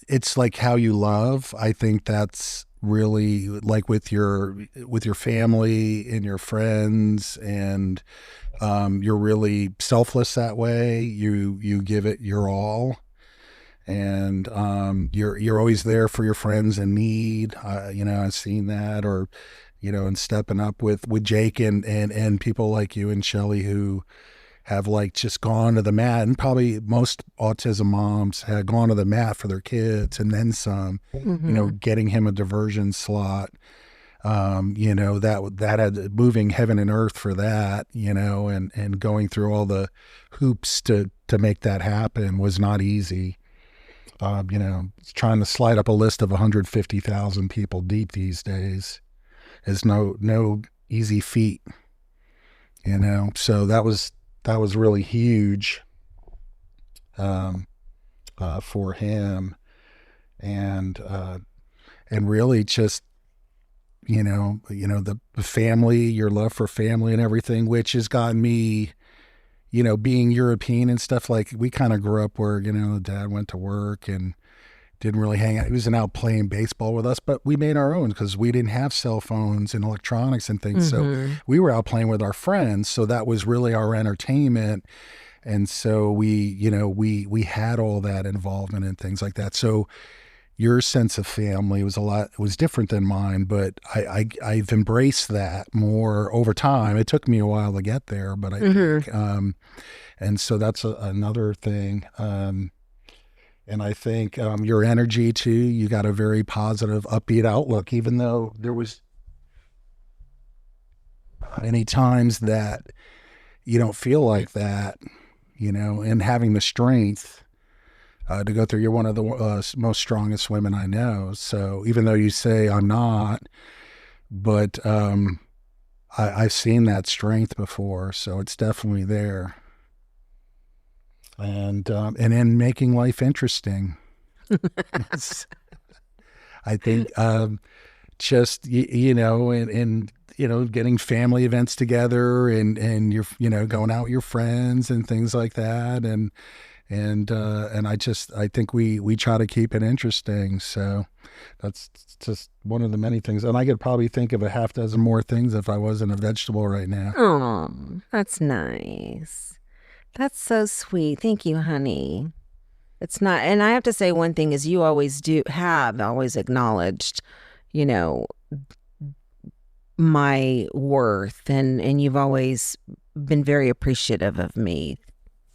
it's like how you love. I think that's really like with your family and your friends, and you're really selfless that way. You give it your all. And you're always there for your friends in need. I've seen that, or and stepping up with Jake and people like you and Shelly who have like just gone to the mat, and probably most autism moms have gone to the mat for their kids and then some. Getting him a diversion slot. That had moving heaven and earth for that. And going through all the hoops to make that happen was not easy. Trying to slide up a list of 150,000 people deep these days is no easy feat. So that was really huge for him, and really just the family, your love for family and everything, which has gotten me. Being European and stuff, like we kind of grew up where, the dad went to work and didn't really hang out. He wasn't out playing baseball with us, but we made our own because we didn't have cell phones and electronics and things. So we were out playing with our friends. So that was really our entertainment. And so we had all that involvement and things like that. So your sense of family was different than mine, but I've embraced that more over time. It took me a while to get there, but I think, and so that's another thing. And I think your energy too, you got a very positive, upbeat outlook, even though there was many times that you don't feel like that, and having the strength to go through. You're one of the most strongest women I know. So even though you say I'm not, but I've seen that strength before. So it's definitely there. And in making life interesting, I think just and getting family events together and you're going out with your friends and things like that, and I think we try to keep it interesting. So that's just one of the many things. And I could probably think of a half dozen more things if I wasn't a vegetable right now. Oh, that's nice. That's so sweet. Thank you, honey. It's not, and I have to say one thing is you always have always acknowledged, my worth, and you've always been very appreciative of me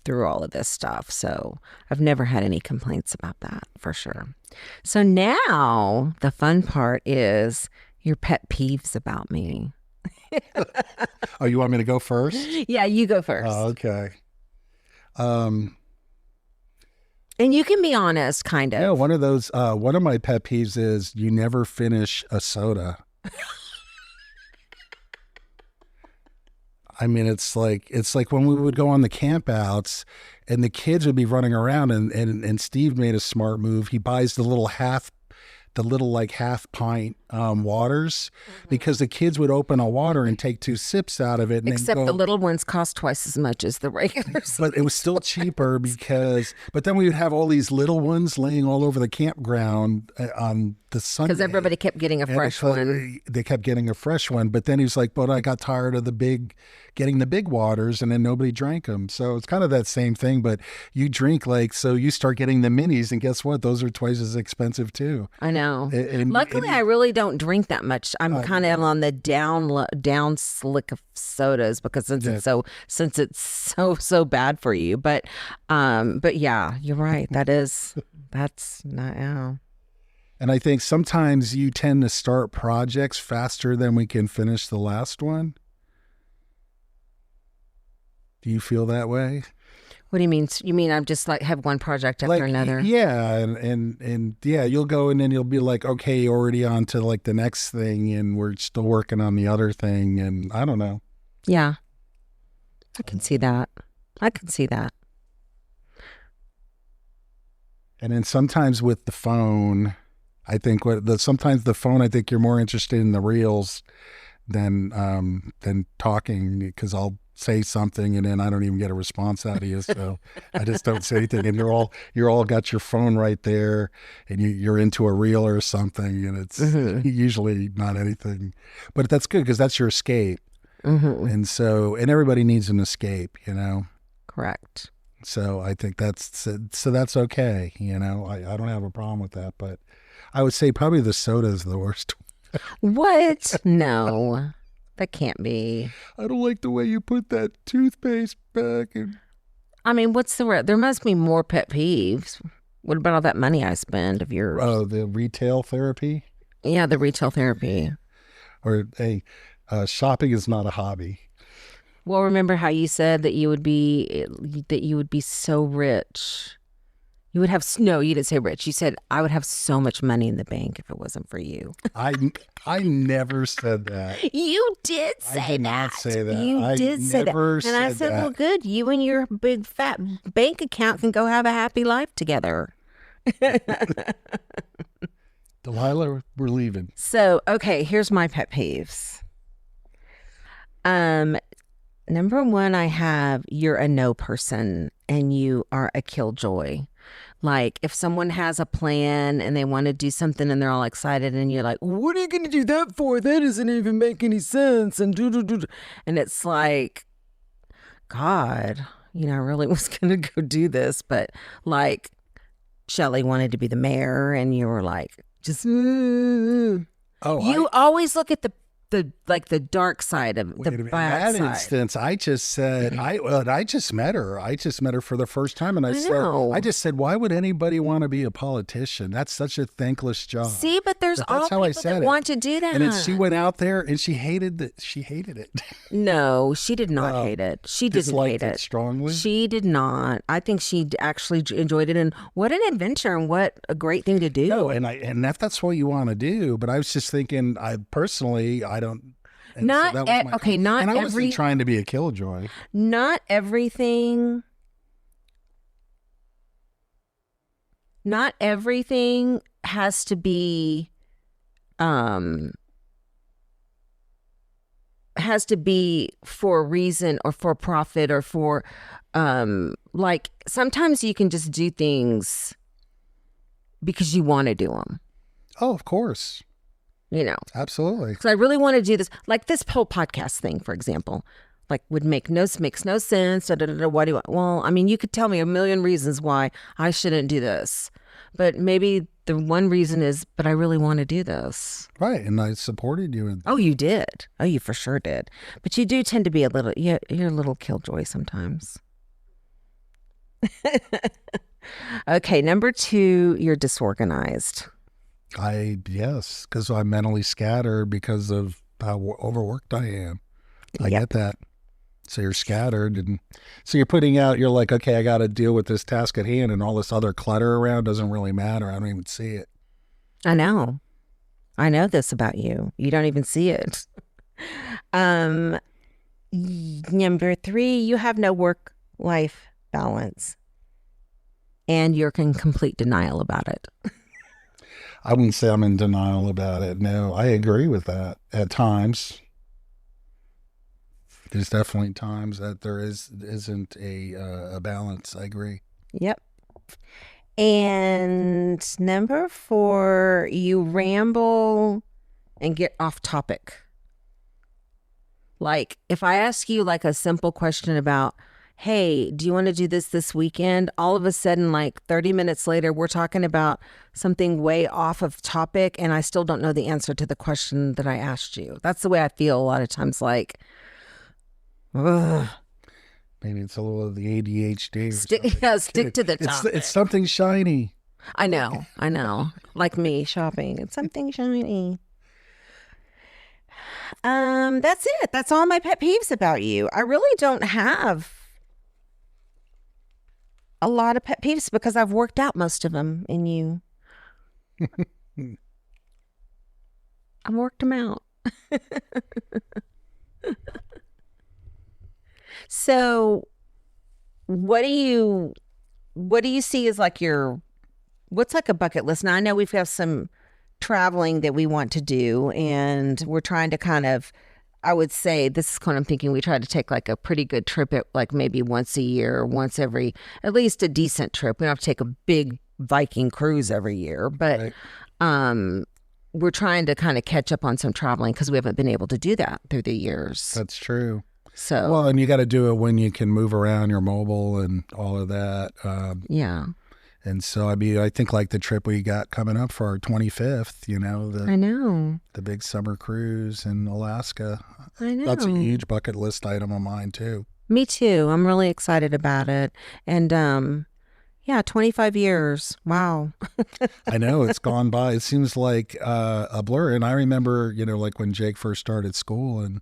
through all of this stuff. So I've never had any complaints about that, for sure. So now the fun part is your pet peeves about me. Oh, you want me to go first? Yeah, you go first. Oh, okay. And you can be honest, kind of. Yeah, one of my pet peeves is you never finish a soda. I mean, it's like when we would go on the campouts and the kids would be running around and Steve made a smart move. He buys the little half pint waters, because the kids would open a water and take 2 sips out of it. And Except then the little ones cost twice as much as the regulars. But it was still cheaper but then we would have all these little ones laying all over the campground on the Sunday. Because everybody kept getting a fresh one. They kept getting a fresh one. But then he was like, but I got tired of getting the big waters, and then nobody drank them. So it's kind of that same thing, but you drink so you start getting the minis, and guess what? Those are twice as expensive too. I know. Luckily, I really don't drink that much. I'm kind of on the down slick of sodas, because since it's so bad for you. But yeah, you're right. That's not. Yeah. And I think sometimes you tend to start projects faster than we can finish the last one. Do you feel that way? What do you mean? You mean I'm just like have one project after another? Yeah, and yeah, you'll go and then you'll be like, okay, already on to like the next thing, and we're still working on the other thing, and I don't know. Yeah, I can see that. And then sometimes with the phone, I think sometimes the phone, I think you're more interested in the reels than talking, because I'll say something and then I don't even get a response out of you, so I just don't say anything. And you're all got your phone right there, and you're into a reel or something, and it's usually not anything. But that's good, because that's your escape. And everybody needs an escape, Correct. So I think that's okay. I don't have a problem with that, but I would say probably the soda is the worst. What? No, that can't be. I don't like the way you put that toothpaste back. I mean, what's there must be more pet peeves. What about all that money I spend of yours? Oh, the retail therapy? Yeah, the retail therapy. Or, hey, shopping is not a hobby. Well, remember how you said that you would be so rich. You would have, no, you didn't say rich. You said, I would have so much money in the bank if it wasn't for you. I never said that. You did say that. I did not say that. You did say that. And I said, well, good. You and your big fat bank account can go have a happy life together. Delilah, we're leaving. So, okay, here's my pet peeves. Number one, I have, you're a no person and you are a killjoy. Like if someone has a plan and they want to do something and they're all excited and you're like, what are you going to do that for? That doesn't even make any sense. And and it's like, God, I really was going to go do this. But like Shelley wanted to be the mayor and you were like, just, you always look at the dark side of the bad side. In that instance, I just said, I just met her. I just met her for the first time. And I just said, why would anybody want to be a politician? That's such a thankless job. See, but there's all people that want to do that. And then she went out there and she hated it. No, she did not hate it. She didn't hate it strongly. She did not. I think she actually enjoyed it. And what an adventure and what a great thing to do. No, and that's what you want to do. But I was just thinking, I don't. Not so okay. Not and I wasn't trying to be a killjoy. Not everything. Not everything has to be. Has to be for a reason or for profit or for, like sometimes you can just do things because you want to do them. Oh, of course. Absolutely. Because I really want to do this, like this whole podcast thing, for example, like makes no sense. Why do I? Well, I mean, you could tell me a million reasons why I shouldn't do this, But maybe the one reason is, but I really want to do this. Right. And I supported you in Oh, you did. Oh, you for sure did. But you do tend to be a little, you're a little killjoy sometimes. Okay, number 2, you're disorganized. Yes, because I'm mentally scattered because of how overworked I am. I Yep. get that. So you're scattered, and so you're like, okay, I got to deal with this task at hand, and all this other clutter around doesn't really matter. I don't even see it. I know. I know this about you. You don't even see it. Number 3, you have no work-life balance. And you're in complete denial about it. I wouldn't say I'm in denial about it. No, I agree with that at times. There's definitely times that there isn't a balance. I agree. Yep. And number 4, you ramble and get off topic. Like if I ask you like a simple question about, hey, do you want to do this weekend? All of a sudden, like 30 minutes later, we're talking about something way off of topic and I still don't know the answer to the question that I asked you. That's the way I feel a lot of times, like, ugh. Maybe it's a little of the ADHD. Or Stick something. to the topic. It's something shiny. I know. Like me shopping. It's something shiny. That's it. That's all my pet peeves about you. I really don't have a lot of pet peeves because I've worked out most of them in you. I've worked them out. So what do you see as like what's like a bucket list? Now I know we've got some traveling that we want to do and we're trying to kind of, I would say this is what I'm thinking, we try to take like a pretty good trip at like maybe once a year or once every, at least a decent trip. We don't have to take a big Viking cruise every year, but Right. We're trying to kind of catch up on some traveling because we haven't been able to do that through the years. That's true. So, Well, and you got to do it when you can move around, you're mobile and all of that. yeah, And so, I mean, I think like the trip we got coming up for our 25th, I know. the big summer cruise in Alaska. I know. That's a huge bucket list item of mine too. Me too. I'm really excited about it. And yeah, 25 years. Wow. I know it's gone by. It seems like a blur. And I remember, like when Jake first started school and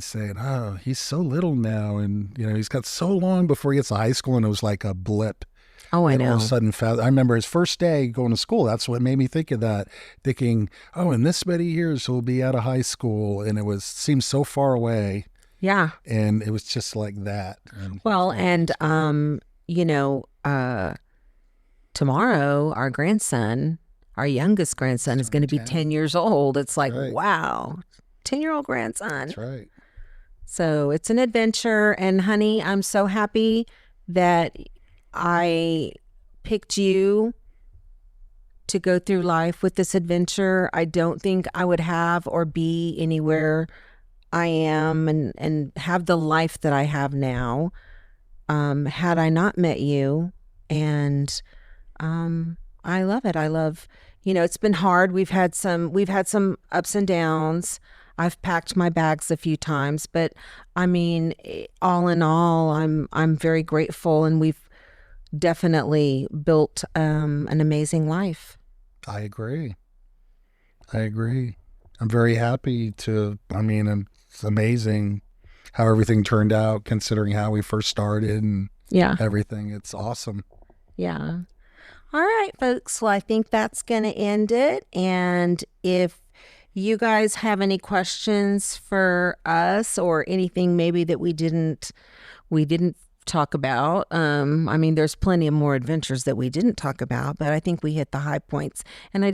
saying, oh, he's so little now. And, he's got so long before he gets to high school. And it was like a blip. Oh, I And all know. of a sudden, I remember his first day going to school. That's what made me think of that, thinking, oh, in this many years, he'll be out of high school. And seemed so far away. Yeah. And it was just like that. And, Well, and tomorrow our grandson, our youngest grandson, is going to be 10 years old. It's like, right. wow, 10-year-old grandson. That's right. So it's an adventure. And honey, I'm so happy that I picked you to go through life with this adventure. I don't think I would have or be anywhere I am and have the life that I have now had I not met you. And I love it. I love, it's been hard. We've had some ups and downs. I've packed my bags a few times, but I mean, all in all, I'm very grateful, and we've definitely built an amazing life. I agree. I'm very happy it's amazing how everything turned out considering how we first started and Yeah. everything. It's awesome. Yeah. All right, folks. Well, I think that's going to end it. And if you guys have any questions for us or anything maybe that we didn't talk about, there's plenty of more adventures that we didn't talk about, but I think we hit the high points. And we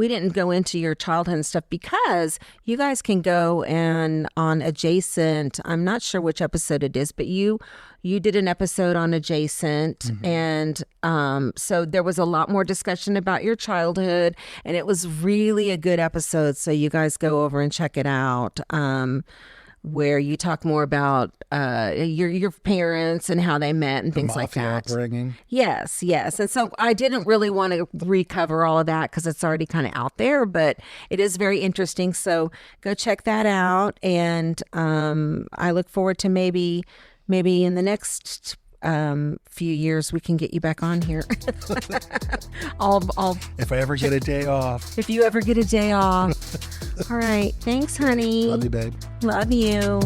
didn't go into your childhood and stuff because you guys can go and on Adjacent, I'm not sure which episode it is, but you did an episode on Adjacent. Mm-hmm. And so there was a lot more discussion about your childhood, and it was really a good episode. So you guys go over and check it out. where you talk more about your parents and how they met and things like Mafia that. upbringing. Yes. And so I didn't really want to recover all of that because it's already kind of out there, but it is very interesting. So go check that out. And I look forward to maybe in the next few years we can get you back on here. I'll If I ever get a day off. if you ever get a day off. All right. Thanks, honey. Love you, babe. Love you.